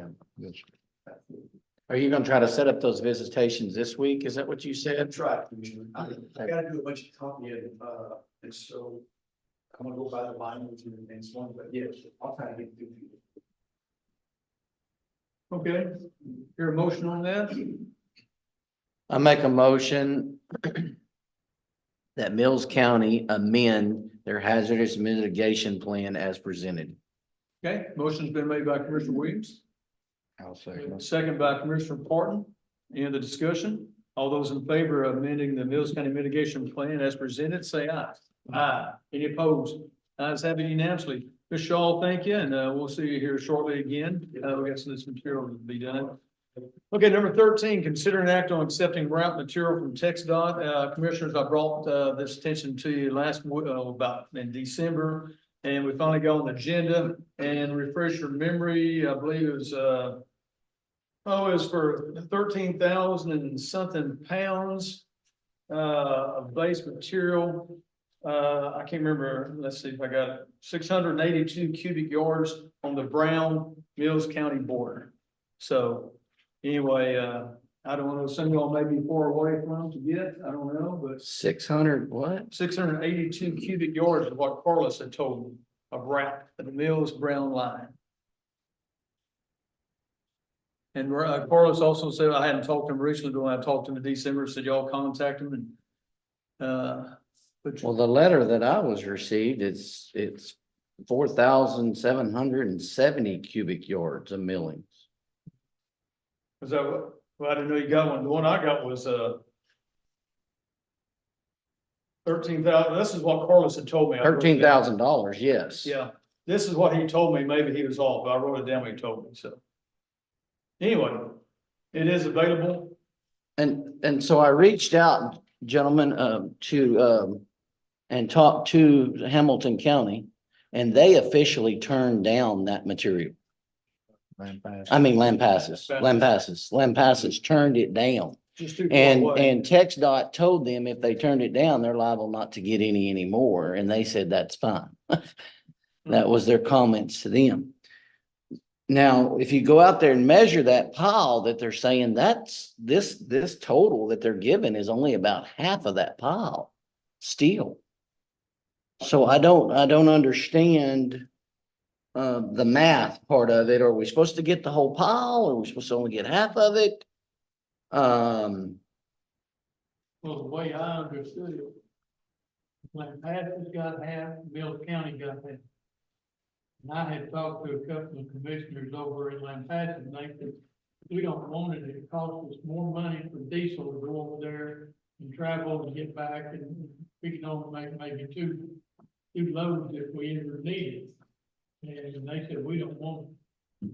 Are you gonna try to set up those visitations this week? Is that what you said? That's right, Commissioner. I gotta do a bunch of copying, and so I'm gonna go by the line with you and so on, but yes, I'll try to get through. okay. Your motion on that? I make a motion that Mills County amend their hazardous mitigation plan as presented. Okay, motion's been made by Commissioner Williams, I'll second. second by Commissioner Parton. Any other discussion? All those in favor of amending the Mills County mitigation plan as presented, say aye. Aye. Any opposed? Ayes have it unanimously. Ms. Shaw, thank you, and we'll see you here shortly again. We got some of this material to be done. Okay, number 13, consider an act on accepting route material from TxDOT. Commissioners, I brought this attention to you about in December, and we finally got on the agenda. And refresh your memory, I believe it was it was for 13,000 and something pounds of base material. I can't remember. Let's see if I got it. 682 cubic yards on the Brown Mills County border. So. Anyway, I don't know, some of y'all may be far away from to get, I don't know, but 600 what? 682 cubic yards is what Carlos had told me of route at the Mills Brown line. And Carlos also said, I hadn't talked to him recently, but when I talked to him in December, said y'all contact him and Well, the letter that I was received, it's 4,770 cubic yards of millings. Was that what, well, I didn't know you got one. The one I got was, 13,000. This is what Carlos had told me. I wrote it down. $13,000, yes. Yeah, this is what he told me. Maybe he was off, but I wrote it down when he told me, so. Anyway, it is available. And so I reached out, gentlemen, and talked to Hamilton County, and they officially turned down that material. Lampasas turned it down. Just too far And, away. and Tex Dot told them if they turned it down, they're liable not to get any anymore, and they said that's fine. That was their comments to them. Now, if you go out there and measure that pile that they're saying, that's this total that they're giving is only about half of that pile steel. So I don't understand the math part of it. Are we supposed to get the whole pile? Or are we supposed to only get half of it? Well, the way I understood it, Lampasas got half, Mills County got half. And I had talked to a couple of commissioners over in Lampasas, and they said, we don't want it, it costs us more money for diesel to go over there and travel and get back, and we can only make maybe two loads if we ever need it. And they said, we don't want it.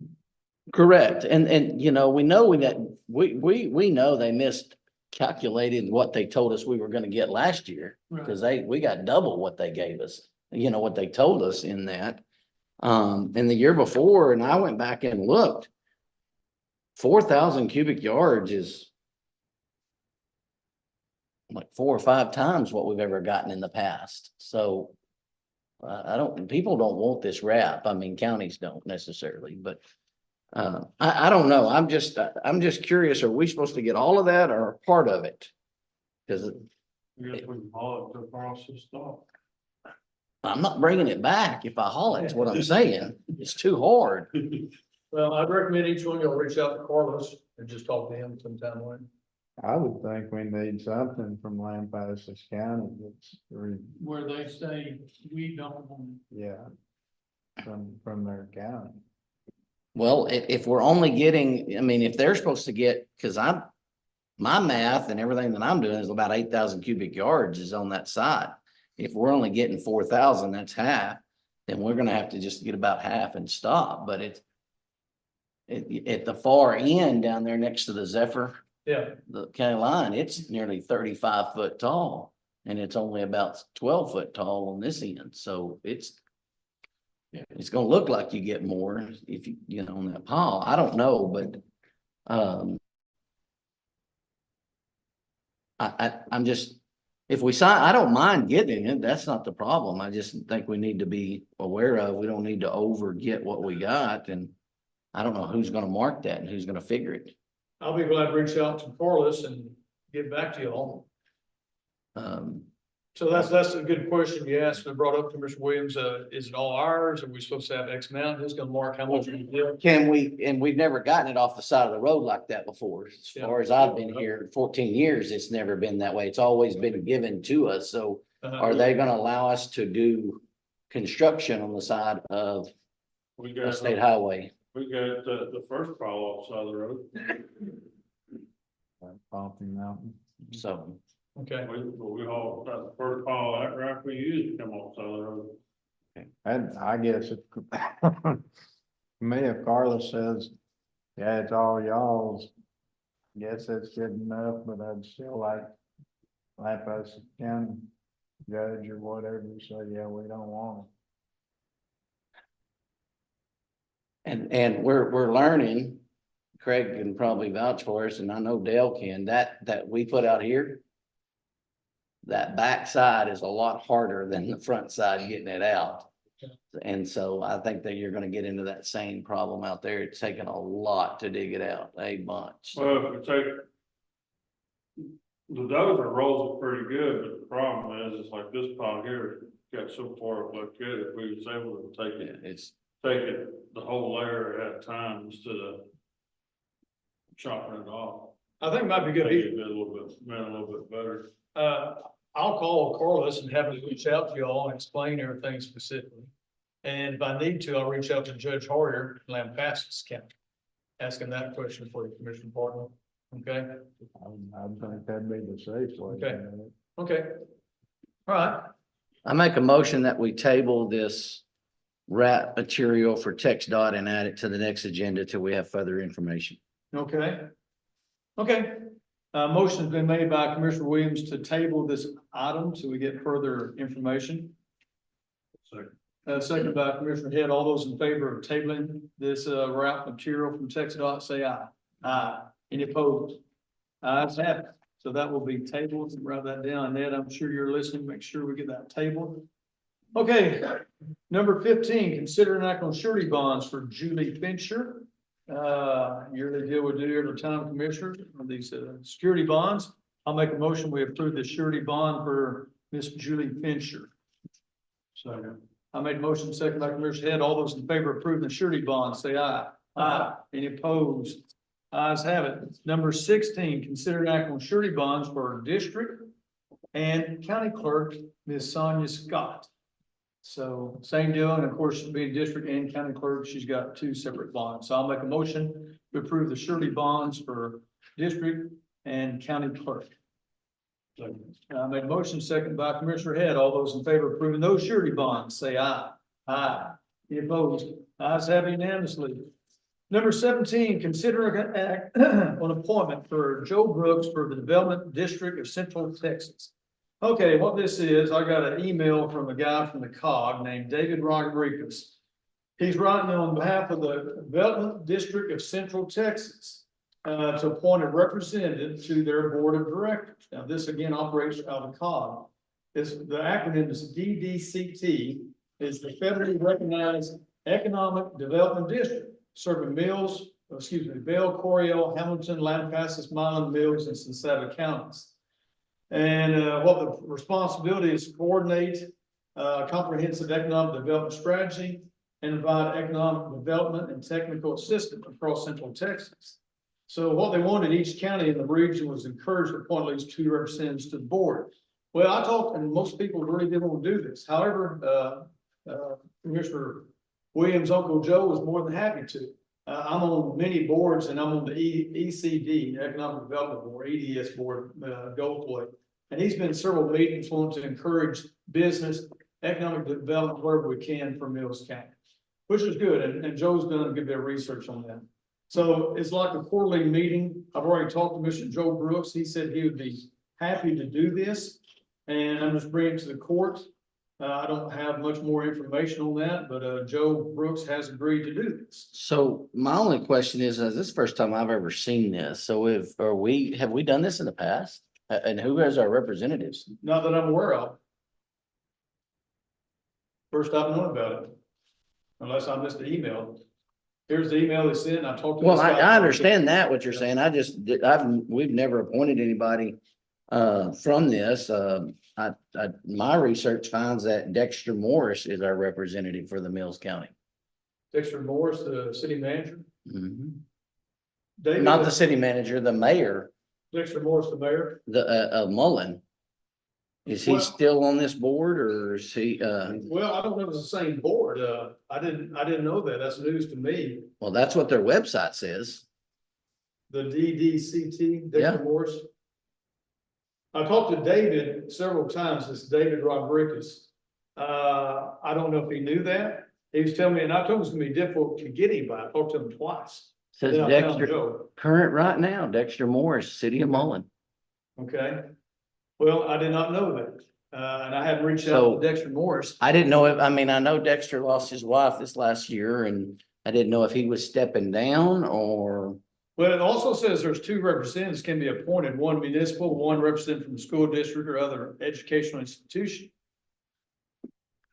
Correct. And, you know, we know we know they miscalculated what they told us we were gonna get last year. Cause we got double what they gave us, you know, what they told us in that. And the year before, and I went back and looked, 4,000 cubic yards is like 4 or 5 times what we've ever gotten in the past. So people don't want this wrap. I mean, counties don't necessarily, but I don't know. I'm just curious. Are we supposed to get all of that or part of it? Cause I guess we can haul it to process stuff. I'm not bringing it back if I haul it, is what I'm saying. It's too hard. Well, I'd recommend each one of y'all reach out to Carlos and just talk to him sometime when. I would think we need something from Lampasas County that's, Where they say, we don't want it. yeah, from their county. Well, if we're only getting, I mean, if they're supposed to get, cause my math and everything that I'm doing is about 8,000 cubic yards is on that side. If we're only getting 4,000, that's half, then we're gonna have to just get about half and stop, but it's at the far end down there next to the Zephyr, Yeah, the county line, it's nearly 35 foot tall. And it's only about 12 foot tall on this end, so it's gonna look like you get more if you know, on that pile. I don't know, but I'm just, if we sign, I don't mind getting it. That's not the problem. I just think we need to be aware of, we don't need to over get what we got. And I don't know who's gonna mark that and who's gonna figure it. I'll be glad to reach out to Carlos and get back to y'all. So that's a good question you asked and brought up to Mr. Williams. Is it all ours? Are we supposed to have X amount? Who's gonna mark how much we get? Can we, and we've never gotten it off the side of the road like that before. As far as I've been here, 14 years, it's never been that way. It's always been given to us. So are they gonna allow us to do construction on the side of We a got, state highway? we got the first pile off the side of the road. Pumping Mountain. So, Okay, We hauled the first pile that rack we used to come off the side of the road. And I guess if, me, if Carlos says, yeah, it's all y'all's, guess that's good enough, but I'd still like Lampasas County judge or whatever to say, yeah, we don't want it. and we're learning, Craig can probably vouch for us, and I know Dale can, that we put out here, that back side is a lot harder than the front side getting it out. And so I think that you're gonna get into that same problem out there. It's taking a lot to dig it out, a bunch. Well, if we take. The dozer rolls it pretty good, but the problem is, it's like this pile here got so far it looked good, if we was able to take Yeah, it, it's, the whole layer at a time instead of. Chopping it off. I think it might be Make good. it a little bit better. I'll call Carlos and have him reach out to y'all and explain everything specifically. And if I need to, I'll reach out to Judge Hoyer, Lampasas County. asking that question for you, Commissioner Barton. Okay, I think that'd be the safe way. to Okay. do it. okay. All right, I make a motion that we table this wrap material for text dot and add it to the next agenda till we have further information. okay. Okay, motion's been made by Commissioner Williams to table this item till we get further information. Second by Commissioner Head. All those in favor of tabling this, route material from text dot, say aye. Aye. Any opposed? Ayes have it. So that will be tabled. Write that down. Ned, I'm sure you're listening. Make sure we get that tabled. Okay, number 15, consider an act on surety bonds for Julie Fincher. Yearly deal we do every time, Commissioner, on these, security bonds. I'll make a motion. We approve the surety bond for Miss Julie Fincher. So I made a motion, second by Commissioner Head. All those in favor of approving the surety bond, say aye. Aye. Any opposed? Ayes have it. Number 16, consider an act on surety bonds for our district and county clerk, Ms. Sonia Scott. So same deal, and of course, being district and county clerk, she's got two separate bonds. So I'll make a motion to approve the surety bonds for district and county clerk. I made a motion, second by Commissioner Head. All those in favor of approving those surety bonds, say aye. Aye. Any opposed? Ayes have it unanimously. Number 17, consider an act on appointment for Joe Brooks for the Development District of Central Texas. Okay, what this is, I got an email from a guy from the COG named David Rodriguez. He's writing on behalf of the Development District of Central Texas to appoint a representative to their board of directors. Now, this again operates out of COG. The acronym is DDCT, is the federally recognized Economic Development District, serving Bell, Coryell, Hamilton, Lampasas, Milan, Mills, and Sincetta counties. And what the responsibility is to coordinate comprehensive economic development strategy and provide economic development and technical assistance across Central Texas. So what they wanted, each county in the region was encouraged to appoint at least 2 representatives to the board. Well, I talked, and most people really didn't want to do this. However, Commissioner Williams' Uncle Joe was more than happy to. I'm on many boards, and I'm on the ECD, Economic Development Board, EDS Board, Gold Plate. And he's been several meetings wanting to encourage business, economic development wherever we can for Mills County, which is good. And Joe's done a good bit of research on that. So it's like a quarterly meeting. I've already talked to Mr. Joe Brooks. He said he would be happy to do this. And I'm just bringing it to the court. I don't have much more information on that, but Joe Brooks has agreed to do this. So my only question is this is the first time I've ever seen this. So have we done this in the past? And who has our representatives? Not that I'm aware of. First I've known about it, unless I missed the email. Here's the email they sent. I talked to. Well, this guy. I understand that what you're saying. We've never appointed anybody from this. My research finds that Dexter Morris is our representative for the Mills County. Dexter Morris, the city manager. Mhm. David, Not the city manager, the mayor, Dexter Morris, the mayor. the Mullen. Is he Well- still on this board or is he, Well, I don't know if it's the same board. I didn't know that. That's news to me. well, that's what their website says. The DDCT, Yeah. Dexter Morris. I talked to David several times. This David Rodriguez. I don't know if he knew that. He was telling me, and I told him it's gonna be difficult to get anybody. I talked to him twice. Says Then I found Dexter, Joe. current right now, Dexter Morris, City of Mullen. Okay. Well, I did not know that. And I haven't reached out So- to Dexter Morris. I didn't know I know Dexter lost his wife this last year and I didn't know if he was stepping down or, Well, it also says there's 2 representatives can be appointed, one municipal, one representative from the school district or other educational institution.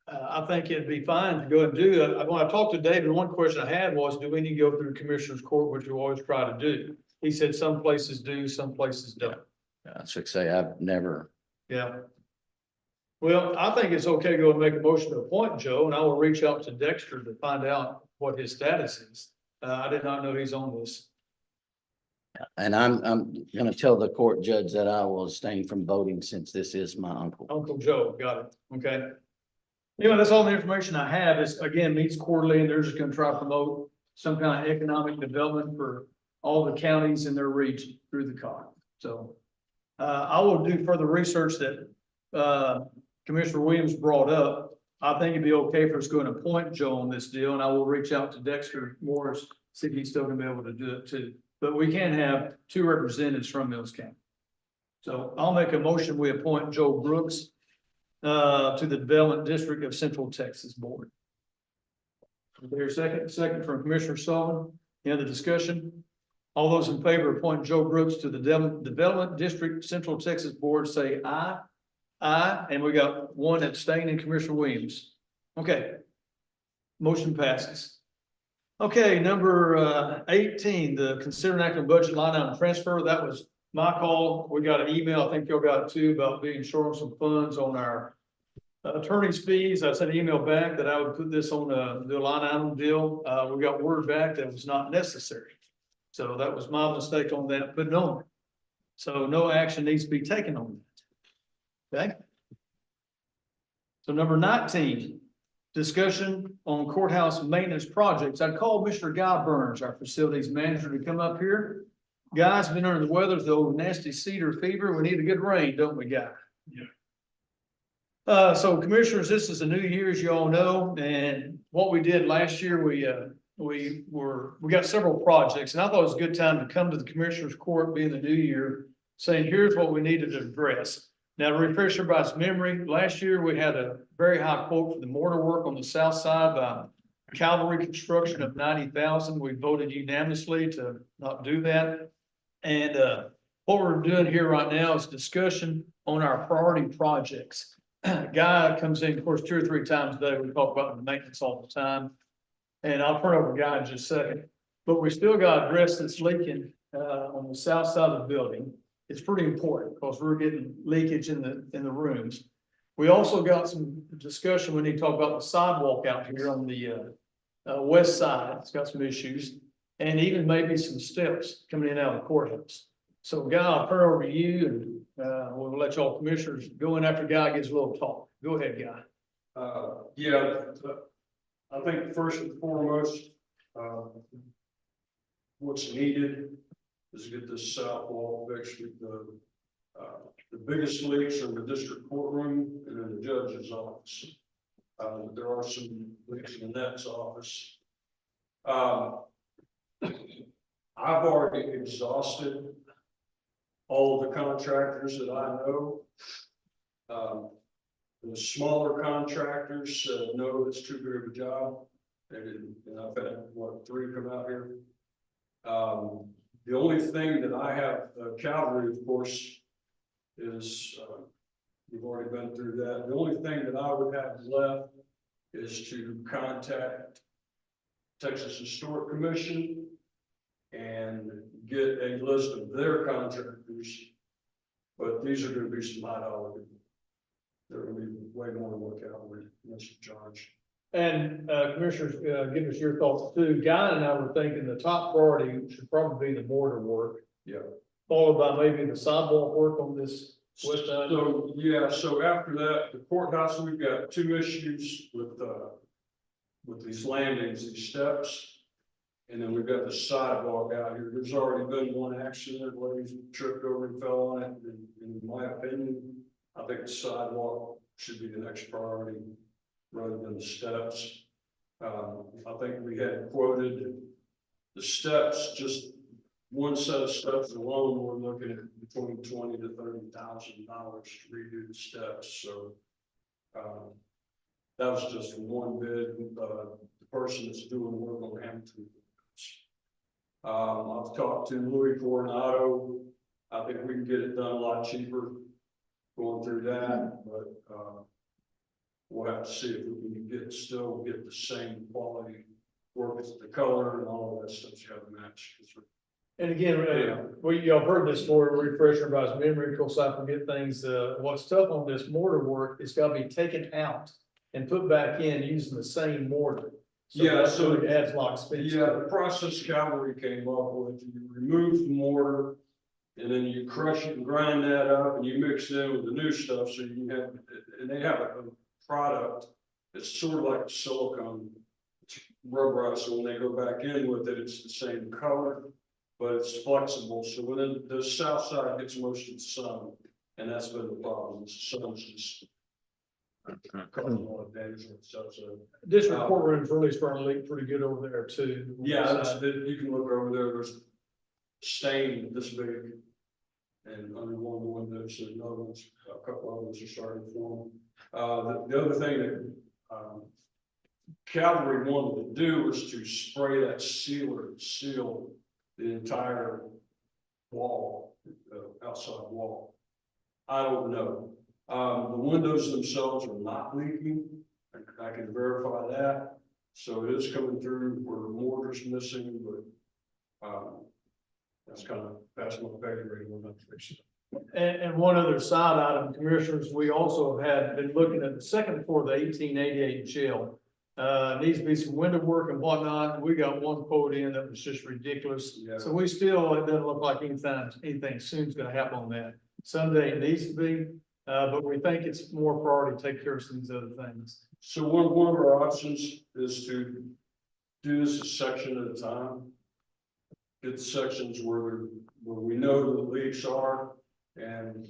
I think it'd be fine to go and do that. When I talked to David, one question I had was, do we need to go through Commissioner's Court, which we always try to do? He said some places do, some places don't. I should say, I've never. Yeah. Well, I think it's okay to go and make a motion to appoint Joe, and I will reach out to Dexter to find out what his status is. I did not know he's on this. And I'm gonna tell the court judge that I will abstain from voting since this is my uncle. Uncle Joe, got it, okay. Anyway, that's all the information I have. Is again, meets quarterly and they're just gonna try to promote some kind of economic development for all the counties in their region through the COG. So I will do further research that Commissioner Williams brought up. I think it'd be okay for us going to appoint Joe on this deal, and I will reach out to Dexter Morris, see if he's still gonna be able to do it too. But we can have 2 representatives from Mills County. So I'll make a motion, we appoint Joe Brooks to the Development District of Central Texas Board. Is there a second? Second from Commissioner Sullivan. Any other discussion? All those in favor of appointing Joe Brooks to the Development District Central Texas Board, say aye. Aye, and we got 1 abstaining, Commissioner Williams. Okay. Motion passes. Okay, number 18, the consider acting budget line item transfer. That was my call. We got an email, I think y'all got it too, about being short on some funds on our attorney's fees. I sent an email back that I would put this on the line item deal. We got word back that it was not necessary. So that was my mistake on that, but no. So no action needs to be taken on that. Okay. So number 19, discussion on courthouse maintenance projects. I called Mr. Guy Burns, our facilities manager, to come up here. Guy's been under the weather, the old nasty cedar fever. We need a good rain, don't we, Guy? Yeah. So commissioners, this is a new year, as you all know, and what we did last year, we got several projects, and I thought it was a good time to come to the commissioners court, being the new year, saying, here's what we needed to address. Now, to refresh everybody's memory, last year we had a very high quote for the mortar work on the south side by Cavalry Construction of $90,000. We voted unanimously to not do that. And what we're doing here right now is discussion on our priority projects. Guy comes in, of course, 2 or 3 times a day. We talk about the maintenance all the time. And I'll turn over to Guy in just a second. But we still got to address this leaking on the south side of the building. It's pretty important because we're getting leakage in the rooms. We also got some discussion. We need to talk about the sidewalk out here on the west side. It's got some issues, and even maybe some steps coming in and out of the courthouse. So Guy, I'll turn over to you, and we'll let y'all commissioners go in after Guy gives a little talk. Go ahead, Guy. Yeah, I think first and foremost, what's needed is get this south wall fixed. The biggest leaks are in the district courtroom and in the judge's office. There are some leaks in the next office. I've already exhausted all of the contractors that I know. The smaller contractors said, no, it's too big of a job. And I've had, 3 come out here. The only thing that I have, Cavalry, of course, is, you've already been through that. The only thing that I would have left is to contact Texas Historic Commission and get a list of their contractors. But these are gonna be some high dollar people. They're gonna be way more than what Cavalry wants to charge. And commissioners, give us your thoughts too. Guy and I were thinking the top priority should probably be the mortar work. Yeah. Followed by maybe the sidewalk work on this west side. So, yeah, so after that, the courthouse, we've got 2 issues with these landings, these steps. And then we've got the sidewalk out here. There's already been 1 accident where he's tripped over and fell on it. And in my opinion, I think the sidewalk should be the next priority rather than the steps. I think we had quoted the steps, just 1 set of steps alone, we're looking at between $20,000 to $30,000 to redo the steps. So that was just for 1 bid. The person that's doing the work on Hampton. I've talked to Louis Coronado. I think we can get it done a lot cheaper going through that, but we'll have to see if we can still get the same quality work as the color and all of that stuff you have to match. And again, y'all heard this before, refresh everybody's memory, of course, I forget things. What's tough on this mortar work, it's got to be taken out and put back in using the same mortar. So it adds a lot of space. Yeah, the process Cavalry came up with, you remove the mortar and then you crush it and grind that up and you mix it in with the new stuff. So you can have, and they have a product that's sort of like a silicone. It's rubberized, so when they go back in with it, it's the same color, but it's flexible, so when the south side gets most of the sun, and that's been the problem, the sun's just causing a lot of damage and stuff, so. District courtroom's really starting to leak pretty good over there too. Yeah, you can look over there, there's stain this big. And under one of the windows, and another ones, a couple others are starting to form. The other thing that, Calvary wanted to do was to spray that sealer, to seal the entire wall, outside wall. I don't know. The windows themselves are not leaking. I can verify that. So it is coming through where the mortar's missing, but, that's my favorite one. And one other side item, commissioners, we also have been looking at the second floor of the 1888 jail. Needs to be some window work and whatnot. We got one quote in that was just ridiculous. Yeah. So we still, it doesn't look like anything soon's gonna happen on that. Someday it needs to be, but we think it's more priority to take care of some of these other things. So one of our options is to do this a section at a time. Get the sections where we know the leaks are and,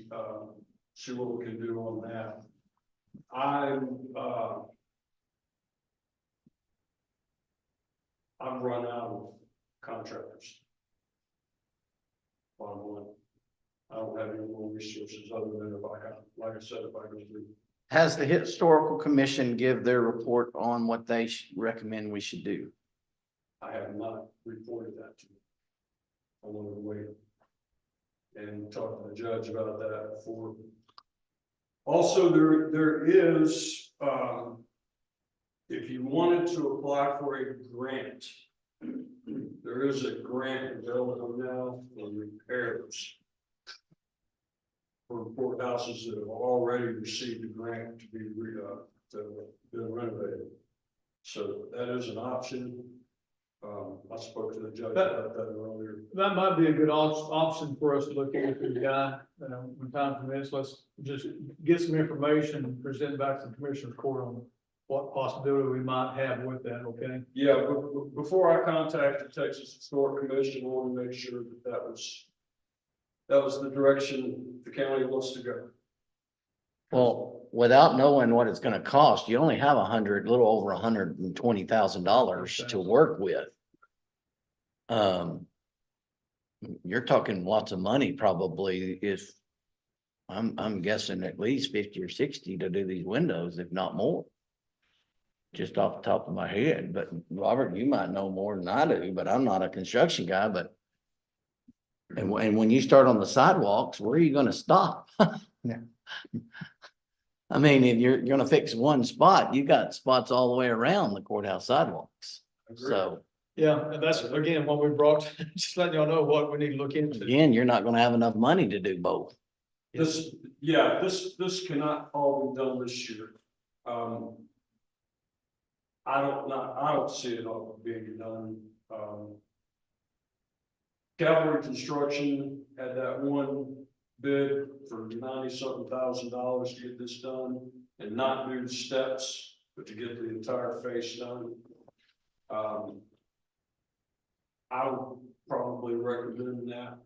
see what we can do on that. I've run out of contractors. Bottom line. I don't have any more resources other than if I have, like I said, if I go through. Has the historical commission give their report on what they recommend we should do? I have not reported that to you. I wanted to wait and talk to the judge about that before. Also, there is, if you wanted to apply for a grant, there is a grant available now for repairs for courthouses that have already received a grant to be renovated. So that is an option. I spoke to the judge about that earlier. That might be a good option for us to look into the guy, when time permits. Let's just get some information and present back to the commissioner's court on what possibility we might have with that, okay? Yeah, but before I contact the Texas Historic Commission, I want to make sure that was the direction the county wants to go. Well, without knowing what it's gonna cost, you only have little over $120,000 to work with. You're talking lots of money probably if, I'm guessing at least 50 or 60 to do these windows, if not more. Just off the top of my head, but Robert, you might know more than I do, but I'm not a construction guy, but. And when you start on the sidewalks, where are you gonna stop? Yeah. I mean, if you're gonna fix one spot, you got spots all the way around the courthouse sidewalks. Agreed. So Yeah, and that's again, what we brought, just letting y'all know what we need to look into. again, you're not gonna have enough money to do both. This cannot all be done this year. I don't see it all being done. Cavalry Construction had that one bid for $90-something thousand to get this done and not do the steps, but to get the entire face done. I would probably recommend that.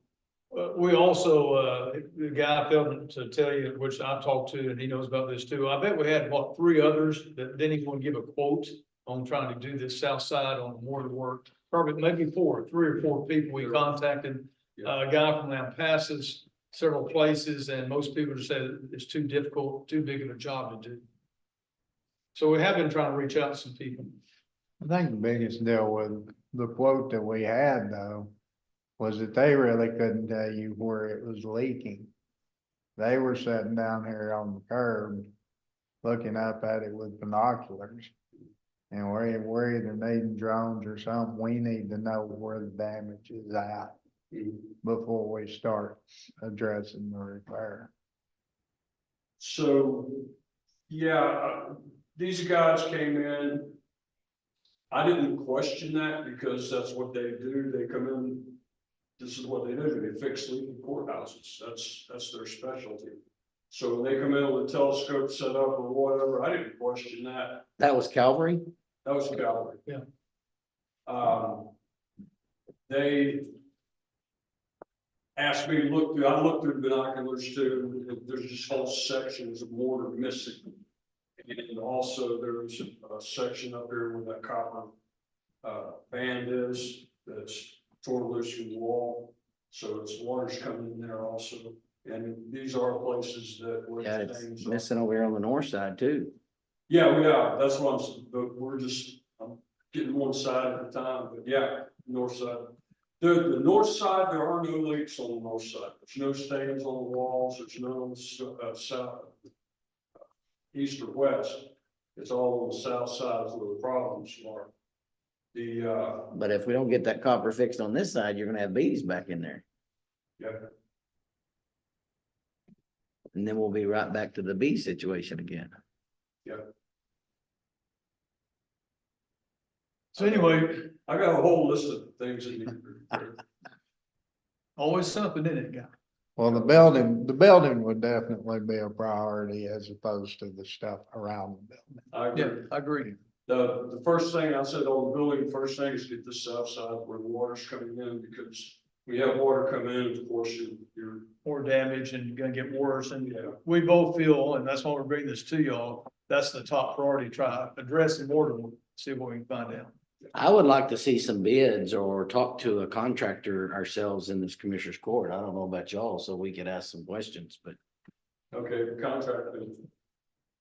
We also, the guy failed to tell you, which I talked to, and he knows about this too. I bet we had, what, 3 others that didn't even want to give a quote on trying to do this south side on mortar work. Probably maybe 3 or 4 people we contacted. A guy from Lampasas, several places, and most people just said it's too difficult, too big of a job to do. So we have been trying to reach out to some people. I think the biggest deal with the quote that we had though, was that they really couldn't tell you where it was leaking. They were sitting down here on the curb, looking up at it with binoculars. And we're either needing drones or something. We need to know where the damage is at before we start addressing the repair. So, yeah, these guys came in. I didn't question that because that's what they do. They come in. This is what they do. They fix leaking courthouses. That's their specialty. So when they come in with a telescope set up or whatever, I didn't question that. That was Calvary? That was Calvary. Yeah. They asked me to look through, I looked through binoculars too, there's just whole sections of mortar missing. And also there's a section up there where that copper band is, that's torn loose from the wall. So it's water's coming in there also, and these are places that were. Yeah, it's missing over here on the north side too. Yeah, we are, that's what I'm, but we're just, I'm getting one side at a time, but yeah, north side. The north side, there are no leaks on the north side, there's no stains on the walls, there's no on the south, east or west. It's all on the south side where the problems are. But if we don't get that copper fixed on this side, you're gonna have bees back in there. Yeah, And then we'll be right back to the bee situation again. So anyway, I got a whole list of things that need to be repaired. always something in it, guy. Well, the building would definitely be a priority as opposed to the stuff around the building. I Yeah, agree. I agree. The first thing I said on the building, first thing is get the south side where the water's coming in, because we have water coming in, of course, you're, More damage and gonna get worse. And yeah. we both feel, and that's why we're bringing this to y'all, that's the top priority, try addressing water, see what we can find out. I would like to see some bids or talk to a contractor ourselves in this commissioner's court. I don't know about y'all, so we could ask some questions, but Okay, the contract is.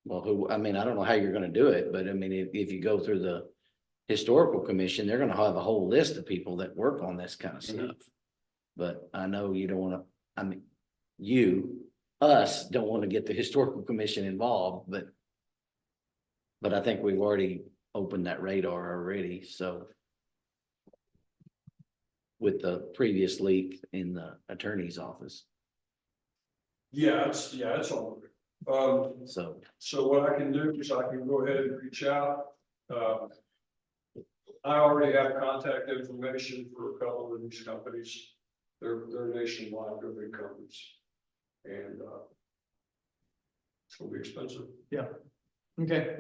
well, I mean, I don't know how you're gonna do it, but I mean, if you go through the historical commission, they're gonna have a whole list of people that work on this kind of stuff. But I know you don't wanna, I mean, us don't wanna get the historical commission involved, but I think we've already opened that radar already, so. With the previous leak in the attorney's office, Yeah, it's on. so. So what I can do is I can go ahead and reach out. I already have contact information for a couple of these companies. They're nationwide, they're big companies. And it's gonna be expensive. Okay.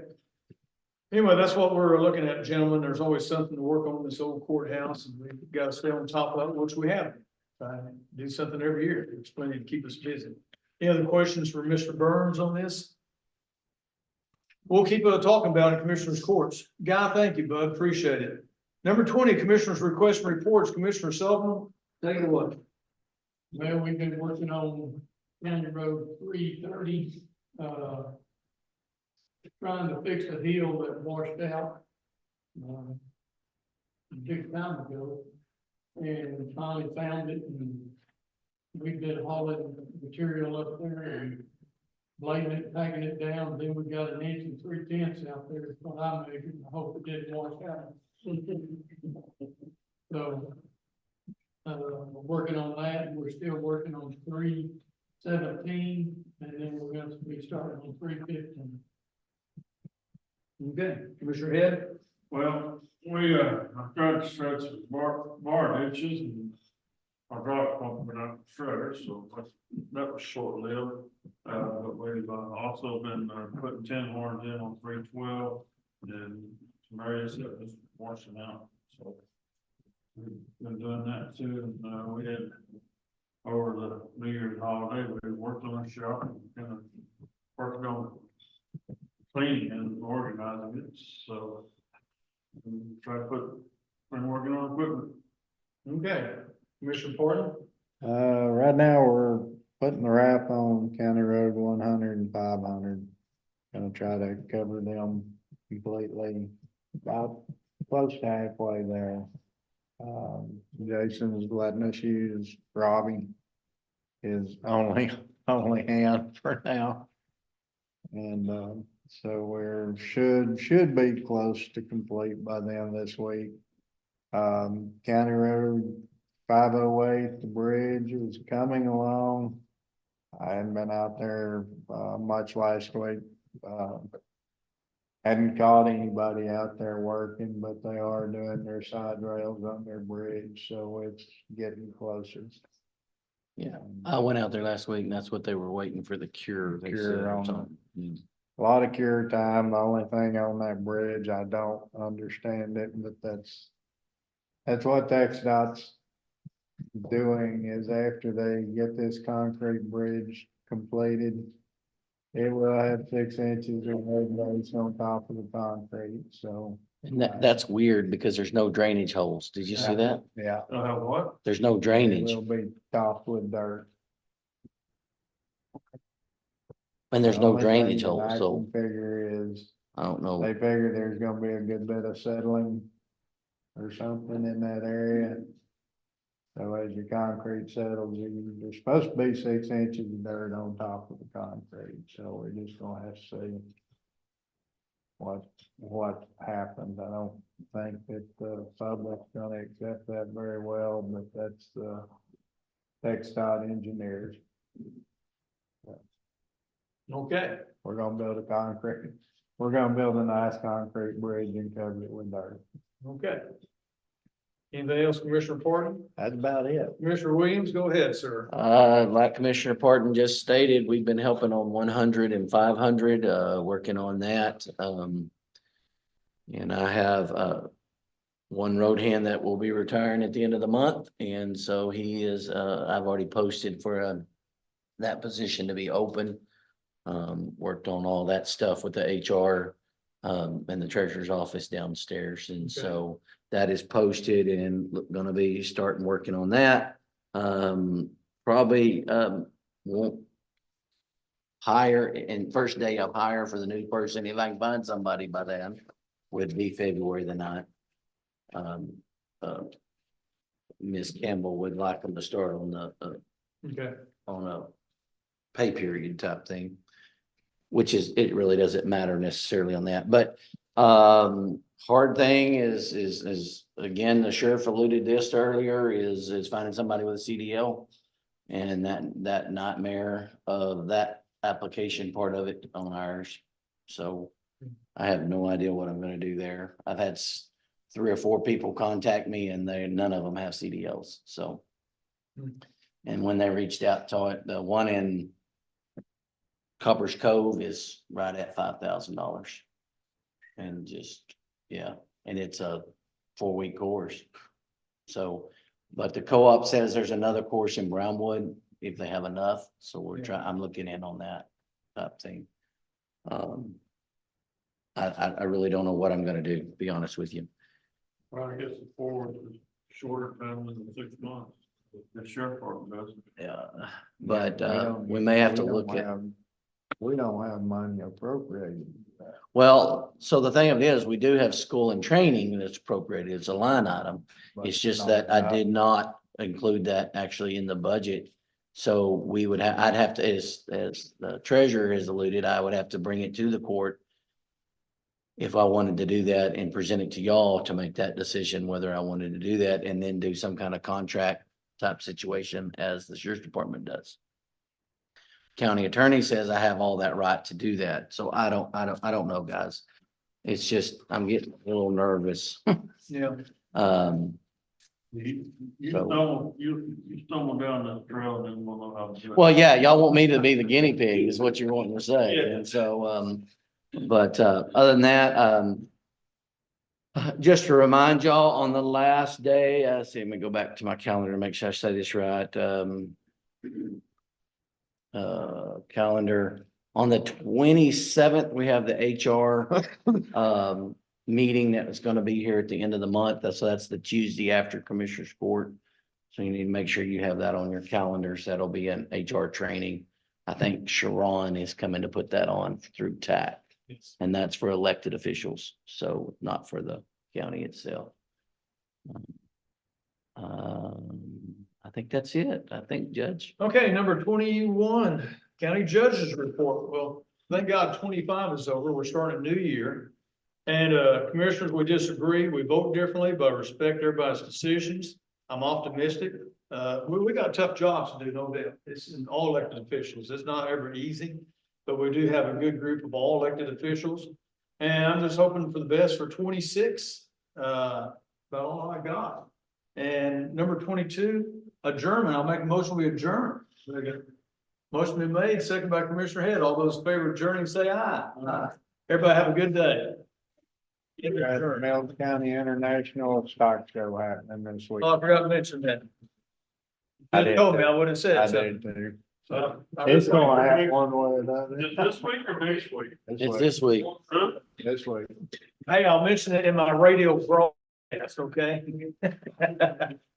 Anyway, that's what we're looking at, gentlemen. There's always something to work on in this old courthouse, and we've got to stay on top of it, which we have. Do something every year. There's plenty to keep us busy. Any other questions for Mr. Burns on this? We'll keep talking about it in Commissioners Courts. Guy, thank you, bud. Appreciate it. Number 20, Commissioners Request and Reports. Commissioner Sullivan, take it away. Well, we've been working on County Road 330, trying to fix a hill that washed out a big time ago, and finally found it, and we've been hauling material up there and blading it, taking it down. Then we got 1 3/10 inches out there, is what I measured. I hope it didn't wash out. So we're working on that, and we're still working on 317, and then we're going to be starting on 315. Okay, Commissioner Head? Well, I tried to stretch some bar ditches and I dropped one without shredder, so that was short lived. But we've also been putting 10 horns in on 312 and some areas that was washing out, so. We've been doing that too, and we had over the New Year's holiday, we worked on the shop and kind of worked on cleaning and organizing it, so. Try to been working on equipment. Okay, Commissioner Portland? Right now, we're putting the wrap on County Road 100 and 500. Gonna try to cover them completely, about close to halfway there. Jason's letting us use Robbie, his only hand for now. And, so we're, should be close to complete by the end of this week. County Road 508, the bridge is coming along. I hadn't been out there, much last week. Hadn't caught anybody out there working, but they are doing their side rails on their bridge, so it's getting closer. Yeah, I went out there last week and that's what they were waiting for, the cure. They Cure said, or on it. something. A lot of cure time. The only thing on that bridge, I don't understand it, but that's That's what TxDOT's doing is after they get this concrete bridge completed. It will have 6 inches of road base on top of the concrete, so. And that's weird because there's no drainage holes. Did you see that? Yeah. What? There's no It drainage will be topped with dirt. and there's The no only thing drainage that I holes, so can Figure is, I don't know. they figure there's gonna be a good bit of settling or something in that area. So as your concrete settles, there's supposed to be 6 inches of dirt on top of the concrete, so we're just gonna have to see what happens. I don't think that the public's gonna accept that very well, but that's the TxDOT engineers. Okay, We're gonna build a nice concrete bridge and cover it with dirt. okay. Anything else, Commissioner Parton? That's about it. Commissioner Williams, go ahead, sir. Like Commissioner Parton just stated, we've been helping on 100 and 500, working on that. And I have, one road hand that will be retiring at the end of the month. And so he is, I've already posted for, that position to be open. Worked on all that stuff with the HR, and the treasurer's office downstairs. And so that is posted and gonna be starting working on that. Probably, won't hire and first day of hire for the new person, if I can find somebody by then, would be February the 9th. Ms. Campbell would like them to start on the, Okay, on a pay period type thing. Which is, it really doesn't matter necessarily on that, but, hard thing is again, the sheriff alluded this earlier, is finding somebody with a CDL. And that nightmare of that application part of it on ours. So I have no idea what I'm gonna do there. I've had 3 or 4 people contact me and none of them have CDLs, so. And when they reached out to it, the one in Copper's Cove is right at $5,000. And just, yeah, and it's a 4-week course. So, but the co-op says there's another course in Brownwood if they have enough, so I'm looking in on that type thing. I really don't know what I'm gonna do, to be honest with you. Well, I guess the forward is shorter time than 6 months. The sheriff part does. Yeah, but don't- we may have to we don't look at. We don't have money appropriated. for that. Well, so the thing of it is, we do have school and training that's appropriated. It's a line item. But It's just not that I enough. did not include that actually in the budget. So we would have, I'd have to, as the treasurer has alluded, I would have to bring it to the court. If I wanted to do that and present it to y'all to make that decision, whether I wanted to do that and then do some kind of contract type situation as the sheriff's department does. County attorney says I have all that right to do that. So I don't know, guys. It's just, I'm getting a little nervous. yeah, You So- stumble down that trail and we'll know how to do it. Well, yeah, y'all want me to be the guinea pig is what you're wanting to say. Yeah. And so, but, other than that, just to remind y'all on the last day, let me go back to my calendar to make sure I say this right. Calendar on the 27th, we have the HR, meeting that was going to be here at the end of the month. So that's the Tuesday after Commissioner's Court. So you need to make sure you have that on your calendars. That'll be an HR training. I think Sharon is coming to put that on through TAC. yes. And that's for elected officials, so not for the county itself. I think that's it. I think, Judge. Okay, number 21, county judges report. Well, thank God 25 is over. We're starting a new year. And commissioners, we disagree. We vote differently, but respect everybody's decisions. I'm optimistic. We got tough jobs to do, no doubt. It's in all elected officials. It's not ever easy, but we do have a good group of all elected officials. And I'm just hoping for the best for 26. About all I got. And number 22, adjournment. I'll make a motion, we adjourn. Motion been made, second by Commissioner Head. All those in favor of adjourning, say aye. Aye. Everybody have a good day. Got the Mills County International Stock Show happening this week. Oh, I forgot to mention that. I You did told me, too. I would have said I so. did too. I It's really- gonna happen one way or the Is other. this week or next week? It's this week. Huh? This week. Hey, I'll mention it in my radio broadcast, okay?